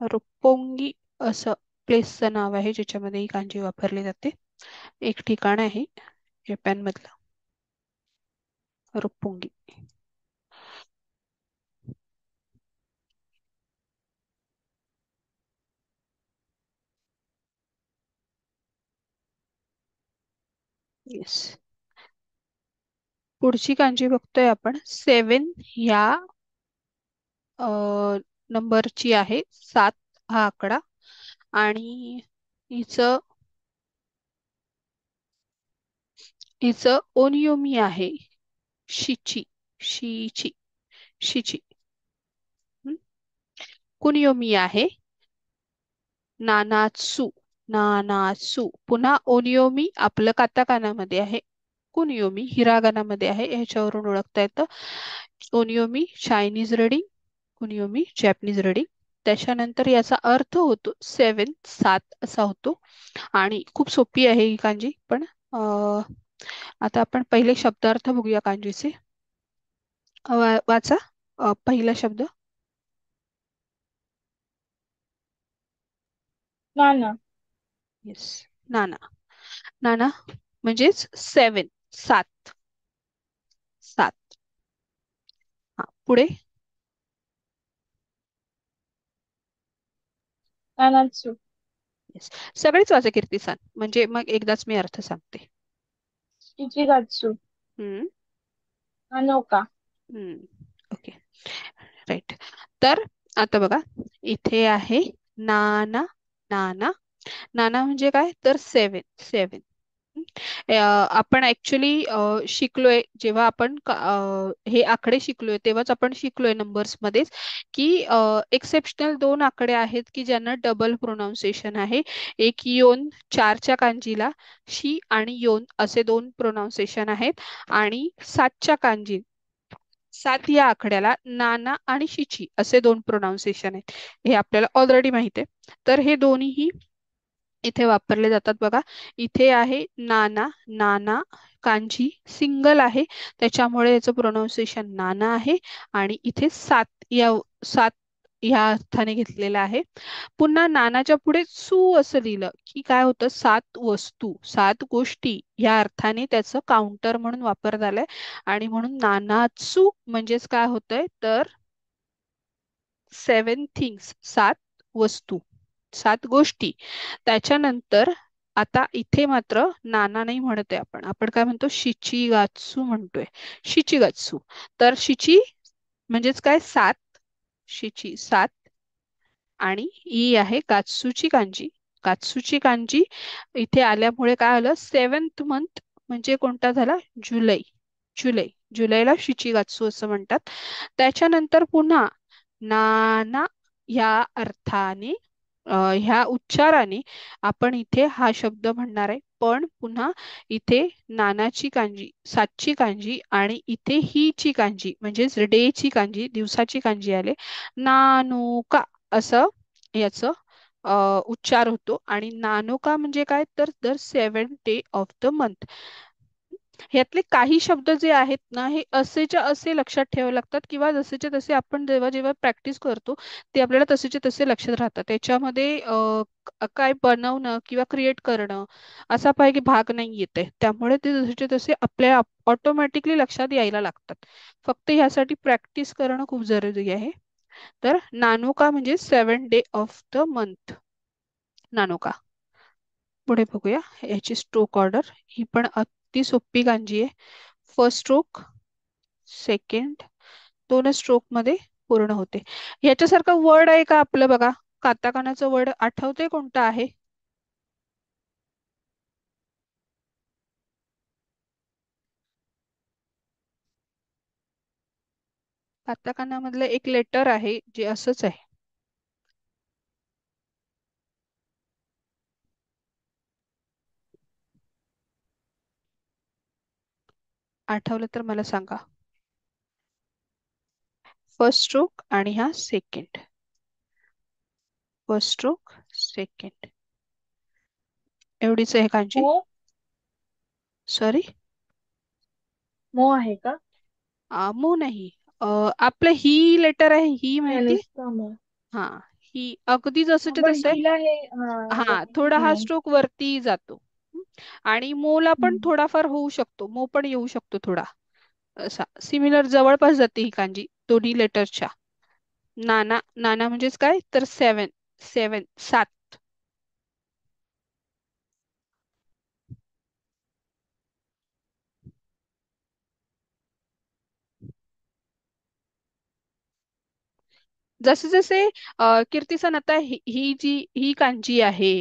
Speaker 1: रुप्पोंगी असं प्लेसचं नाव आहे ज्याच्यामध्ये ही कांजी वापरली जाते. एक ठिकाण आहे जपान मधलं, रुप्पोंगी. येस. पुढची कांजी बघतोय आपण 7 ह्या नंबरची आहे. 7 हा आकडा. आणि हिचं हिचं ओनियोमी आहे शिची. शीची शिची. हं? कुनियोमी आहे नानात्सू. नानात्सू. पुन्हा ओनियोमी आपलं काताकानामध्ये आहे. कुनियोमी हिरागानामध्ये आहे. ह्याच्यावरून ओळखता येतं. ओनियोमी चायनीज रीडिंग, कुनियोमी जॅपनीज रीडिंग. त्याच्यानंतर याचा अर्थ होतो 7 7 असा होतो. आणि खूप सोपी आहे ही कांजी पण. आता आपण पहिले शब्दार्थ बघूया कांजीचे. वाचा पहिला शब्द.
Speaker 2: नाना.
Speaker 1: येस. नाना. नाना म्हणजेच 7 7 7. हा पुढे.
Speaker 2: नानात्सू.
Speaker 1: येस. सगळेच वाचा कीर्तिसान, म्हणजे मग एकदाच मी अर्थ सांगते.
Speaker 2: इचिगात्सू.
Speaker 1: हम्म.
Speaker 2: अनोका.
Speaker 1: ओके. राईट. तर आता बघा इथे आहे नाना. नाना. नाना म्हणजे काय तर 7 7. आपण ऍक्च्युली शिकलोय जेव्हा आपण हे आकडे शिकलोय तेव्हाच आपण शिकलोय नंबर्स मध्येच की एक्सेप्शनल 2 आकडे आहेत की ज्यांना डबल प्रोनाउन्सिएशन आहे. एक योन 4च्या कांजीला शी आणि योन असे 2 प्रोनाउन्सिएशन आहेत. आणि 7च्या कांजी 7 या आकड्याला नाना आणि शिची असे 2 प्रोनाउन्सिएशन आहेत. हे आपल्याला ऑलरेडी माहित आहे. तर हे दोन्हीही इथे वापरले जातात बघा. इथे आहे नाना. नाना कांजी सिंगल आहे त्याच्यामुळे याचं प्रोनाउन्सिएशन नाना आहे. आणि इथे 7 या अर्थाने घेतलेला आहे. पुन्हा नानाच्या पुढे सू असं लिहिलं की काय होतं 7 वस्तू 7 गोष्टी या अर्थाने त्याचं काउंटर म्हणून वापर झालाय. आणि म्हणून नानात्सू म्हणजेच काय होतंय तर 7 थिंग्स 7 वस्तू 7 गोष्टी. त्याच्यानंतर आता इथे मात्र नाना नाही म्हणत आहे आपण आपण काय म्हणतो शिचिगात्सू म्हणतोय. शिचिगात्सू. तर शिची म्हणजेच काय 7. शिची 7. आणि ई आहे गात्सूची कांजी. गात्सूची कांजी इथे आल्यामुळे काय आलं 7th मंथ म्हणजे कोणता झाला जुलै. जुलै. जुलैला शिचिगात्सू असं म्हणतात. त्याच्यानंतर पुन्हा नाना ह्या अर्थाने ह्या उच्चाराने आपण इथे हा शब्द म्हणणार आहे. पण पुन्हा इथे नानाची कांजी 7ची कांजी आणि इथे ही ची कांजी म्हणजेच डेची कांजी दिवसाची कांजी आले नानुका असं याचं उच्चार होतो. आणि नानोका म्हणजे काय तर the 7th day of the month. ह्यातले काही शब्द जे आहेत ना हे असेच्या असे लक्षात ठेवावे लागतात, किंवा जसेच्या तसे आपण जेव्हा जेव्हा प्रॅक्टिस करतो ते आपल्याला तसेच्या तसे लक्षात राहतात. त्याच्यामध्ये काय बनवणं किंवा क्रिएट करणं असा पैकी भाग नाही येते, त्यामुळे ते जसेच्या तसे आपल्या ऑटोमॅटिकली लक्षात यायला लागतात. फक्त ह्यासाठी प्रॅक्टिस करणं खूप जरुरी आहे. तर नानोका म्हणजे 7th day of the month, नानोका. पुढे बघूया याची स्ट्रोक ऑर्डर. ही पण अति सोपी कांजी आहे. फर्स्ट स्ट्रोक, सेकंड, दोनच स्ट्रोक मध्ये पूर्ण होते. याच्यासारखं वर्ड आहे का आपलं बघा, काताकानाचं वर्ड आठवते कोणतं आहे? काताकानामधलं एक लेटर आहे जे असंच आहे. आठवलं तर मला सांगा. फर्स्ट स्ट्रोक आणि हा सेकंड. फर्स्ट स्ट्रोक, सेकंड, एवढीच आहे कांजी.
Speaker 2: मो.
Speaker 1: सॉरी,
Speaker 2: मो आहे का?
Speaker 1: मो नाही. आपलं ही लेटर आहे, ही
Speaker 2: नाही
Speaker 1: माहिती.
Speaker 2: नुसतं मो.
Speaker 1: हा, ही अगदी जसंच्या
Speaker 2: आपण
Speaker 1: तसं आहे.
Speaker 2: हिला हे
Speaker 1: हा, थोडा हा स्ट्रोक वरती जातो. हं. आणि मोला पण
Speaker 2: हम्म.
Speaker 1: थोडाफार होऊ शकतो, मो पण येऊ शकतो थोडा. असा सिमिलर जवळपास जाते ही कांजी दोन्ही लेटरच्या. नाना, नाना म्हणजेच काय तर 7, 7 सात. जसे जसे कीर्तिसन आता ही जी ही कांजी आहे,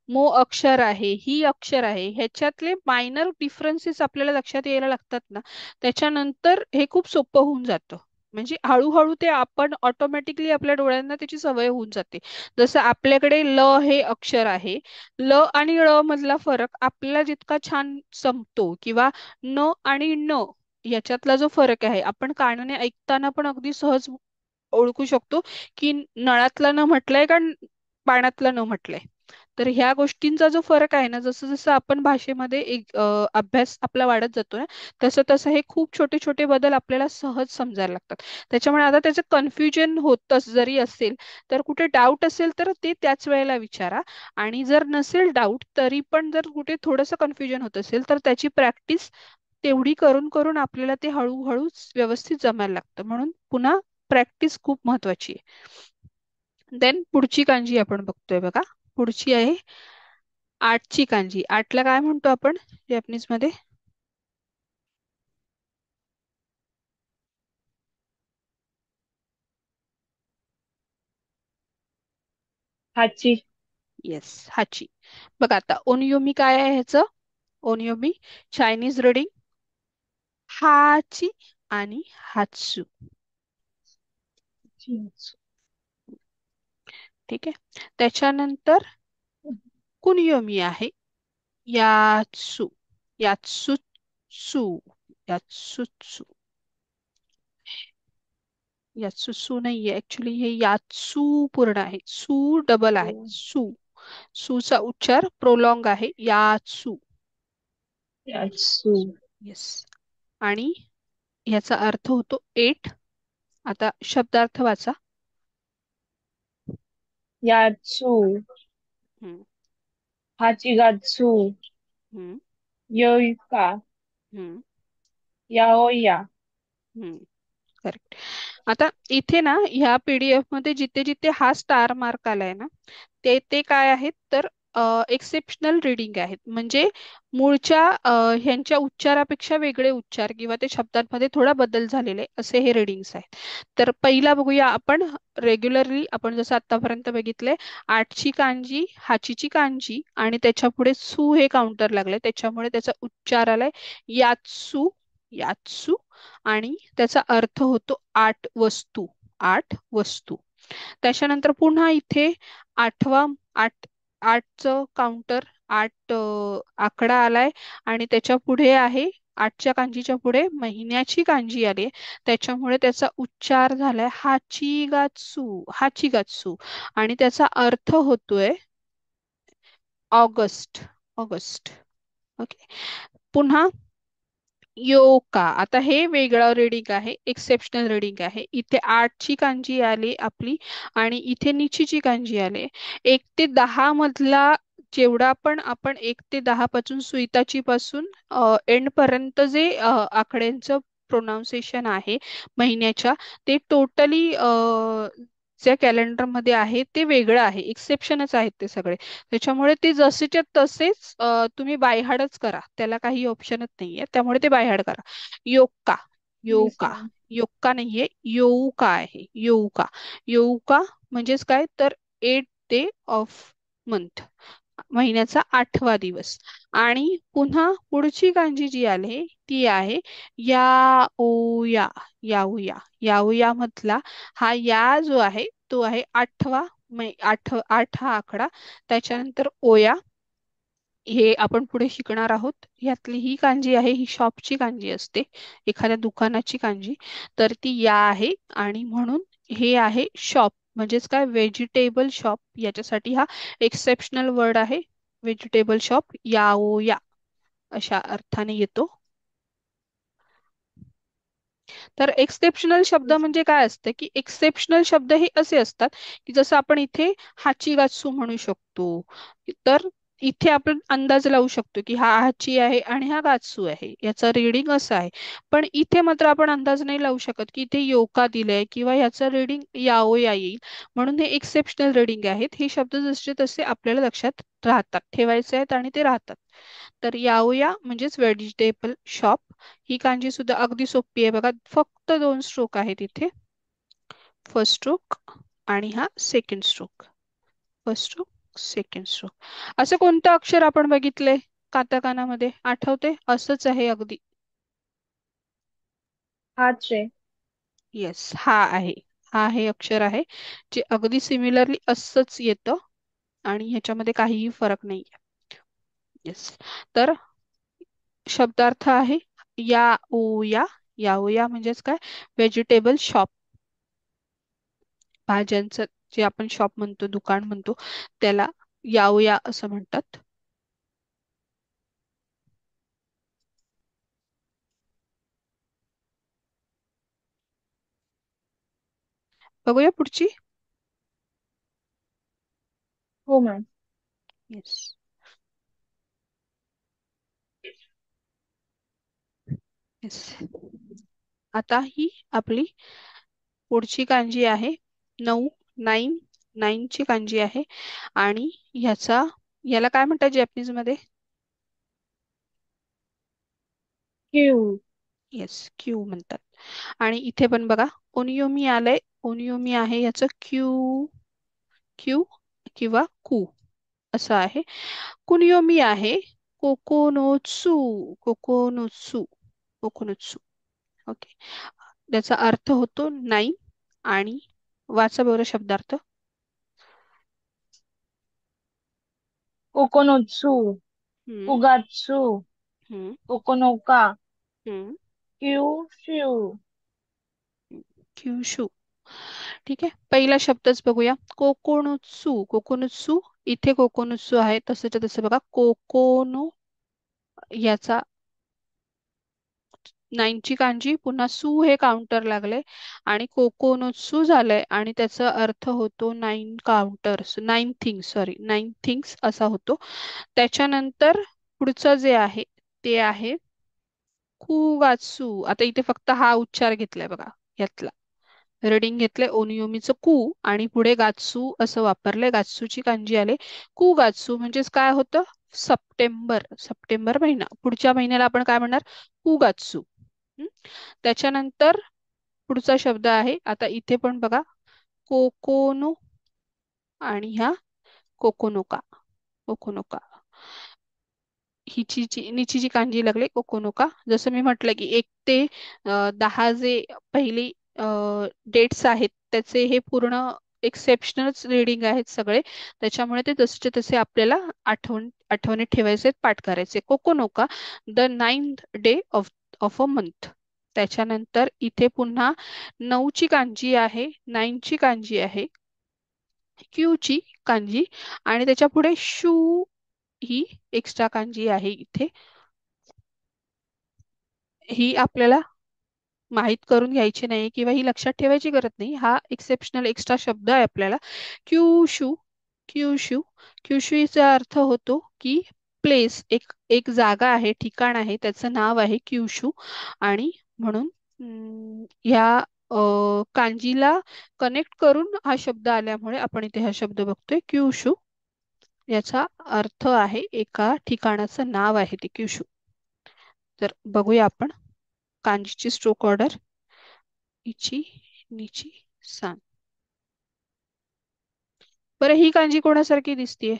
Speaker 1: मो अक्षर आहे, ही अक्षर आहे, ह्याच्यातले मायनर डिफरन्सेस आपल्याला लक्षात यायला लागतात ना, त्याच्यानंतर हे खूप सोपं होऊन जातं. म्हणजे हळूहळू ते आपण ऑटोमॅटिकली आपल्या डोळ्यांना त्याची सवय होऊन जाते. जसं आपल्याकडे ल हे अक्षर आहे, ल आणि ळ मधला फरक आपल्याला जितका छान समतो, किंवा न आणि न याच्यातला जो फरक आहे आपण कानाने ऐकताना पण अगदी सहज ओळखू शकतो की नळातलं न म्हटलंय का पाण्यातलं न म्हटलंय. तर ह्या गोष्टींचा जो फरक आहे ना, जसं जसं आपण भाषेमध्ये एक अभ्यास आपला वाढत जातो ना, तसं तसं हे खूप छोटे छोटे बदल आपल्याला सहज समजायला लागतात. त्याच्यामुळे आता त्याचं कन्फ्युजन होतच जरी असेल, तर कुठे डाऊट असेल तर ते त्याच वेळेला विचारा. आणि जर नसेल डाऊट तरी पण जर कुठे थोडंसं कन्फ्युजन होत असेल तर त्याची प्रॅक्टिस तेवढी करून करून आपल्याला ते हळूहळू व्यवस्थित जमायला लागतं. म्हणून पुन्हा प्रॅक्टिस खूप महत्वाची आहे. देन पुढची कांजी आपण बघतोय बघा. पुढची आहे आठची कांजी. आठला काय म्हणतो आपण जॅपनीज मध्ये?
Speaker 2: हाची.
Speaker 1: येस, हाची. बघा आता ओनियोमी काय आहे ह्याचं. ओनियोमी चायनीज रीडिंग हाची आणि हात्सू. ठीक आहे. त्याच्यानंतर कुनियोमी आहे यात्सू. यात्सुत्सू. यात्सुत्सू. यात्सुत्सू नाहीये ऍक्च्युली, हे यात्सू पूर्ण आहे, सू डबल आहे, सू. सू चा उच्चार प्रोलॉंग आहे, यात्सू.
Speaker 2: यात्सू.
Speaker 1: येस. आणि याचा अर्थ होतो 8. आता शब्दार्थ वाचा.
Speaker 2: यात्सू.
Speaker 1: हम्म.
Speaker 2: हाचिगात्सू.
Speaker 1: हम्म.
Speaker 2: योइका.
Speaker 1: हम्म.
Speaker 2: याओया.
Speaker 1: हम्म. करेक्ट. आता इथे ना ह्या पीडीएफ मध्ये जिथे जिथे हा स्टार मार्क आलाय ना, ते ते काय आहेत तर एक्सेप्शनल रीडिंग आहेत. म्हणजे मूळच्या ह्यांच्या उच्चारापेक्षा वेगळे उच्चार किंवा ते शब्दांमध्ये थोडा बदल झालेले असे हे रीडिंग्स आहेत. तर पहिला बघूया आपण. रेग्युलरली आपण जसं आतापर्यंत बघितलंय, आठची कांजी, हाचीची कांजी आणि त्याच्या पुढे सू हे काउंटर लागले, त्याच्यामुळे त्याचा उच्चार आलाय यात्सू. यात्सू. आणि त्याचा अर्थ होतो 8 वस्तू. 8 वस्तू. त्याच्यानंतर पुन्हा इथे आठवा, आठ, आठचं काउंटर, आठ आकडा आलाय आणि त्याच्या पुढे आहे 8च्या कांजीच्या पुढे महिन्याची कांजी आली, त्याच्यामुळे त्याचा उच्चार झालाय हाचिगात्सू, हाचिगात्सू. आणि त्याचा अर्थ होतोय ऑगस्ट, ऑगस्ट. ओके. पुन्हा योका. आता हे वेगळं रीडिंग आहे, एक्सेप्शनल रीडिंग आहे. इथे 8ची कांजी आली आपली आणि इथे नीचीची कांजी आली. 1 ते 10 मधला जेवढा पण आपण 1 ते 10 पासून सुईताची पासून एंड पर्यंत जे आकड्यांचं प्रोनाउन्सिएशन आहे महिन्याच्या, ते टोटली ज्या कॅलेंडर मध्ये आहे ते वेगळं आहे, एक्सेप्शनच आहेत ते सगळे. त्याच्यामुळे ते जसेच्या तसेच तुम्ही बायहाडच करा, त्याला काही ऑप्शनच नाहीये, त्यामुळे ते बायहाड करा. योका,
Speaker 2: येस
Speaker 1: योका.
Speaker 2: मॅम.
Speaker 1: योका नाहीये, योउका आहे, योउका. योउका म्हणजेच काय तर 8th day of month, महिन्याचा 8वा दिवस. आणि पुन्हा पुढची कांजी जी आली ती आहे याओया, याऊया. याऊया मधला हा या जो आहे तो आहे 8वा, 8 हा आकडा. त्याच्यानंतर ओया, हे आपण पुढे शिकणार आहोत. यातली ही कांजी आहे, ही शॉपची कांजी असते, एखाद्या दुकानाची कांजी. तर ती या आहे आणि म्हणून हे आहे शॉप, म्हणजेच काय व्हेजिटेबल शॉप. याच्यासाठी हा एक्सेप्शनल वर्ड आहे, व्हेजिटेबल शॉप. याओ या अशा अर्थाने येतो. तर एक्सेप्शनल शब्द
Speaker 2: येस
Speaker 1: म्हणजे काय असतं, की एक्सेप्शनल शब्द हे असे असतात की जसं आपण इथे हाचीगात्सू म्हणू शकतो, तर इथे आपण अंदाज लावू शकतो की हा हाची आहे आणि हा गात्सू आहे, याचा रीडिंग असं आहे. पण इथे मात्र आपण अंदाज नाही लावू शकत की इथे योका दिलंय किंवा ह्याचं रीडिंग याओया येईल. म्हणून हे एक्सेप्शनल रीडिंग आहेत. हे शब्द जसे तसे आपल्याला लक्षात राहतात, ठेवायचे आहेत आणि ते राहतात. तर याओया म्हणजेच व्हेजिटेबल शॉप. ही कांजी सुद्धा अगदी सोपी आहे बघा, फक्त 2 स्ट्रोक आहेत इथे, फर्स्ट स्ट्रोक आणि हा second stroke. First stroke, second stroke. असं कोणतं अक्षर आपण बघितले काताकानामध्ये, आठवते? असंच आहे अगदी.
Speaker 2: हाच आहे.
Speaker 1: येस, हा आहे. हा हे अक्षर आहे जे अगदी सिमिलरली असंच येतं आणि ह्याच्यामध्ये काहीही फरक नाही. येस. तर शब्दार्थ आहे याओया. याओया म्हणजेच काय, व्हेजिटेबल शॉप. भाज्यांचं जे आपण शॉप म्हणतो, दुकान म्हणतो, त्याला याओया असं म्हणतात. बघूया पुढची.
Speaker 2: हो मॅम.
Speaker 1: Yes, yes. आता ही आपली पुढची कांजी आहे 9, 9. 9ची कांजी आहे आणि याला काय म्हणतात जॅपनीज मध्ये?
Speaker 2: क्यू.
Speaker 1: येस, क्यू म्हणतात. आणि इथे पण बघा ओनियोमी आलंय, ओनियोमी आहे याचं क्यू, क्यू किंवा कू असं आहे. कुनियोमी आहे कोकोनोत्सू, कोकोनोत्सू, कोकोनोत्सू. ओके. त्याचा अर्थ होतो 9. आणि वाचा बरं शब्दार्थ.
Speaker 2: कोकोनोत्सू,
Speaker 1: हम्म,
Speaker 2: फुगात्सू,
Speaker 1: हम्म,
Speaker 2: कोकोनोका,
Speaker 1: हम्म.
Speaker 2: क्यूशू.
Speaker 1: क्युशू. ठीक आहे, पहिला शब्दच बघूया. कोकोनुत्सू, कोकोनुत्सू. इथे कोकोनुत्सू आहे तसंच्या तसं बघा, कोकोनो याचा 9ची कांजी, पुन्हा सू हे काउंटर लागले आणि कोकोनुत्सू झालंय आणि त्याचा अर्थ होतो 9 काउंटर्स, 9 थिंग्स, सॉरी 9 थिंग्स असा होतो. त्याच्यानंतर पुढचं जे आहे ते आहे कुगात्सू. आता इथे फक्त हा उच्चार घेतलाय बघा, यातला रीडिंग घेतले ओनियोमीचं कू आणि पुढे गात्सू असं वापरलंय. गात्सूची कांजी आले कू गात्सू, म्हणजेच काय होतं, सप्टेंबर, सप्टेंबर महिना. पुढच्या महिन्याला आपण काय म्हणणार, कू गात्सू. त्याच्यानंतर पुढचा शब्द आहे, आता इथे पण बघा कोकोनो आणि ह्या कोकोनोका, कोकोनोका. नीची जी कांजी लागले कोकोनोका. जसं मी म्हटलं की 1 ते 10 जे पहिली डेट्स आहेत त्याचे हे पूर्ण एक्सेप्शनल रीडिंग आहेत सगळे, त्याच्यामुळे ते जसचे तसे आपल्याला आठवणीत ठेवायचे, पाठ करायचे. कोकोनोका, the 9th day of a month. त्याच्यानंतर इथे पुन्हा 9ची कांजी आहे, 9ची कांजी आहे, क्यूची कांजी, आणि त्याच्या पुढे शू ही एक्स्ट्रा कांजी आहे इथे. ही आपल्याला माहित करून घ्यायची नाही किंवा ही लक्षात ठेवायची गरज नाही. हा एक्सेप्शनल एक्स्ट्रा शब्द आहे आपल्याला. क्यूशू, क्यूशू, क्यूशूचा अर्थ होतो की प्लेस, एक एक जागा आहे, ठिकाण आहे, त्याचं नाव आहे क्यूशू. आणि म्हणून ह्या कांजीला कनेक्ट करून हा शब्द आल्यामुळे आपण इथे हा शब्द बघतोय क्यूशू. याचा अर्थ आहे एका ठिकाणाचं नाव आहे ते क्यूशू. तर बघूया आपण कांजीची स्ट्रोक ऑर्डर. इची, निची, सान. बरं, ही कांजी कोणासारखी दिसतीये?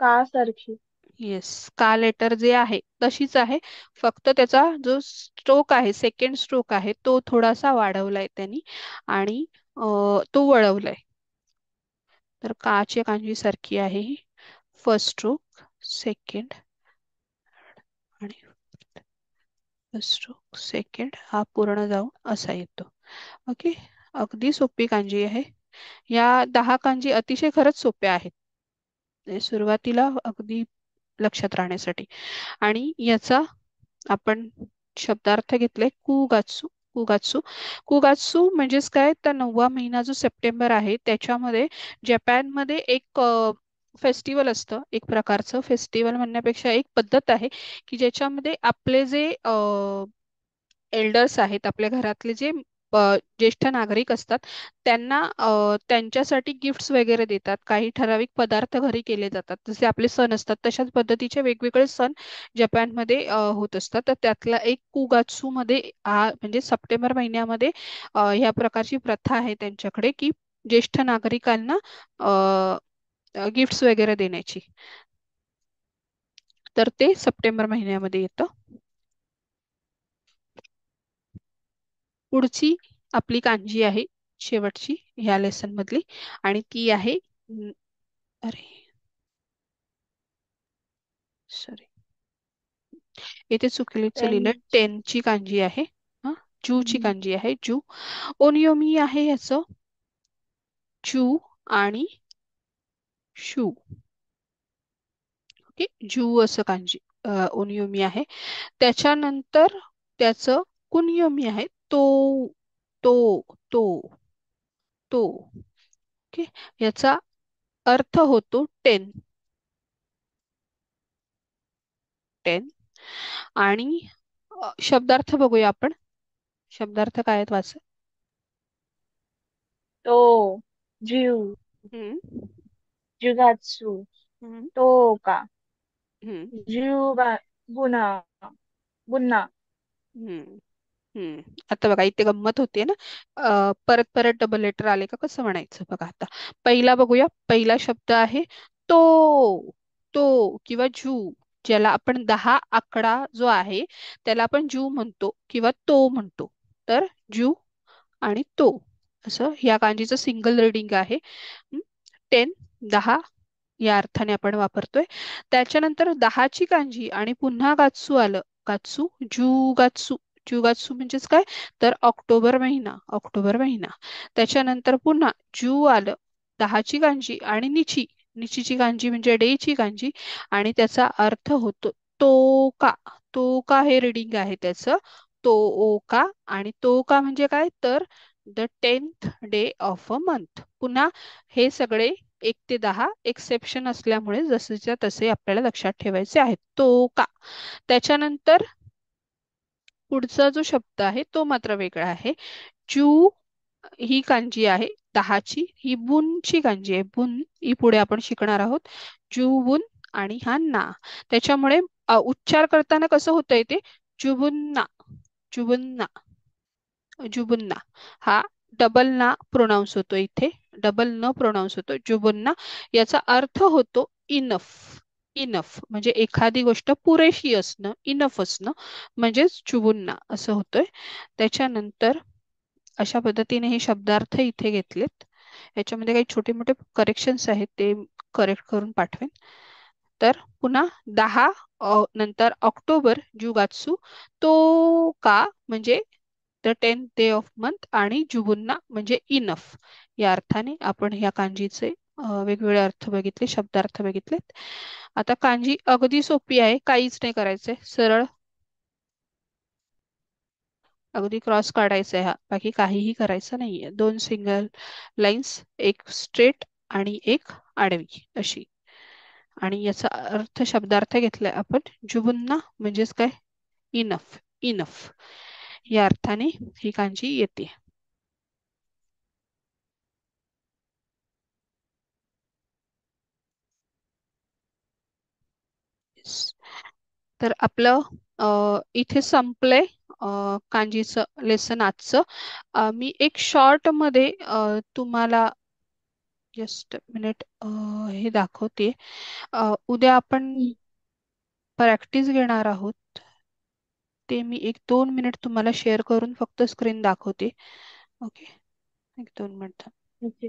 Speaker 2: का सारखी.
Speaker 1: येस, का लेटर जे आहे तशीच आहे, फक्त त्याचा जो स्ट्रोक आहे, सेकंड स्ट्रोक आहे, तो थोडासा वाढवलाय त्यांनी आणि तो वळवलाय. तर काच्या कांजी सारखी आहे ही. फर्स्ट स्ट्रोक, सेकंड आणि फर्स्ट स्ट्रोक, सेकंड, हा पूर्ण जाऊन असा येतो. ओके, अगदी सोपी कांजी आहे. या 10 कांजी अतिशय खरंच सोप्या आहेत, सुरुवातीला अगदी लक्षात राहण्यासाठी. आणि याचा आपण शब्दार्थ घेतलाय कुगात्सू. कुगात्सू, कुगात्सू म्हणजेच काय, तर 9वा महिना जो सप्टेंबर आहे त्याच्यामध्ये जपानमध्ये एक फेस्टिवल असतं. एक प्रकारचं फेस्टिवल म्हणण्यापेक्षा एक पद्धत आहे की ज्याच्यामध्ये आपले जे एल्डर्स आहेत, आपल्या घरातले जे ज्येष्ठ नागरिक असतात, त्यांना त्यांच्यासाठी गिफ्ट्स वगैरे देतात. काही ठराविक पदार्थ घरी केले जातात, जसे आपले सण असतात तशाच पद्धतीचे वेगवेगळे सण जपानमध्ये होत असतात. तर त्यातला एक कुगात्सू मध्ये हा म्हणजे सप्टेंबर महिन्यामध्ये ह्या प्रकारची प्रथा आहे त्यांच्याकडे की ज्येष्ठ नागरिकांना गिफ्ट्स वगैरे देण्याची. तर ते सप्टेंबर महिन्यामध्ये येतं. पुढची आपली कांजी आहे शेवटची ह्या लेसन मधली, आणि ती आहे अरे सॉरी, येथे चुकीचं लिहिलं.
Speaker 2: टेन.
Speaker 1: 10ची कांजी आहे. हा, जूची
Speaker 2: हम्म.
Speaker 1: कांजी आहे, जू. ओनियोमी आहे याचं, जू आणि शू. ओके, जू असं कांजी ओनियोमी आहे. त्याच्यानंतर त्याचं कुनियोमी आहे, तो तो तो तो. ओके, याचा अर्थ होतो 10, 10. आणि शब्दार्थ बघूया आपण. शब्दार्थ काय आहेत वाच.
Speaker 2: तो, जीव,
Speaker 1: हम्म,
Speaker 2: जुगात्सू,
Speaker 1: हम्म,
Speaker 2: तो का,
Speaker 1: हम्म,
Speaker 2: जीव गुना, गुन्हा.
Speaker 1: हम्म, हम्म. आता बघा इथे गंमत होते ना. परत परत डबल लेटर आले का कसं म्हणायचं बघा आता. पहिला बघूया. पहिला शब्द आहे तो, तो किंवा जू. ज्याला आपण 10 आकडा जो आहे त्याला आपण जू म्हणतो किंवा तो म्हणतो. तर जू आणि तो, असं ह्या कांजीचं सिंगल रीडिंग आहे. 10, 10 या अर्थाने आपण वापरतोय. त्याच्यानंतर 10ची कांजी आणि पुन्हा गात्सू आलं. गात्सू, जुगात्सू. जुगात्सू म्हणजेच काय, तर ऑक्टोबर महिना, ऑक्टोबर महिना. त्याच्यानंतर पुन्हा जू आलं, 10ची कांजी आणि निची. निचीची कांजी म्हणजे डे ची कांजी, आणि त्याचा अर्थ होतो तो का. तो का हे रीडिंग आहे त्याचं, तो ओ का. आणि तो का म्हणजे काय, तर the 10th day of a month. पुन्हा हे सगळे 1 ते 10 एक्सेप्शन असल्यामुळे जसेच्या तसे आपल्याला लक्षात ठेवायचे आहेत. तो का. त्याच्यानंतर पुढचा जो शब्द आहे तो मात्र वेगळा आहे. जू ही कांजी आहे 10ची, ही बुनची कांजी आहे. बुन ही पुढे आपण शिकणार आहोत. जू बुन आणि हा ना. त्याच्यामुळे उच्चार करताना कसं होतंय ते, जुबुन्ना, जुबुन्ना, जुबुन्ना. हा डबल ना प्रोनाऊन्स होतो इथे, डबल न प्रोनाऊन्स होतो जुबुन्ना. याचा अर्थ होतो इनफ, इनफ म्हणजे एखादी गोष्ट पुरेशी असणं, इनफ असणं म्हणजेच चुबुन्ना असं होतंय. त्याच्यानंतर अशा पद्धतीने हे शब्दार्थ इथे घेतलेत. याच्यामध्ये काही छोटे मोठे करेक्शन्स आहेत, ते करेक्ट करून पाठवेन. तर पुन्हा 10 नंतर ऑक्टोबर जुगात्सू, तो का म्हणजे the 10th day of month, आणि जुबुन्ना म्हणजे इनफ. या अर्थाने आपण ह्या कांजीचे वेगवेगळे अर्थ बघितले, शब्दार्थ बघितलेत. आता कांजी अगदी सोपी आहे, काहीच नाही करायचंय, सरळ अगदी क्रॉस काढायचा आहे हा, बाकी काहीही करायचं नाहीये. 2 सिंगल लाईन्स, एक स्ट्रेट आणि एक आडवी अशी. आणि याचा अर्थ शब्दार्थ घेतलाय आपण, जुबुन्ना म्हणजेच काय, इनफ. इनफ या अर्थाने ही कांजी येते. Yes. तर आपलं इथे संपलंय कांजीचं लेसन आजचं. मी एक शॉर्ट मध्ये तुम्हाला जस्ट मिनिट हे दाखवते. उद्या आपण
Speaker 2: हम्म.
Speaker 1: प्रॅक्टिस घेणार आहोत, ते मी 1-2 मिनिट तुम्हाला शेअर करून फक्त स्क्रीन दाखवते. Okay, 1-2 minute.
Speaker 2: ओके.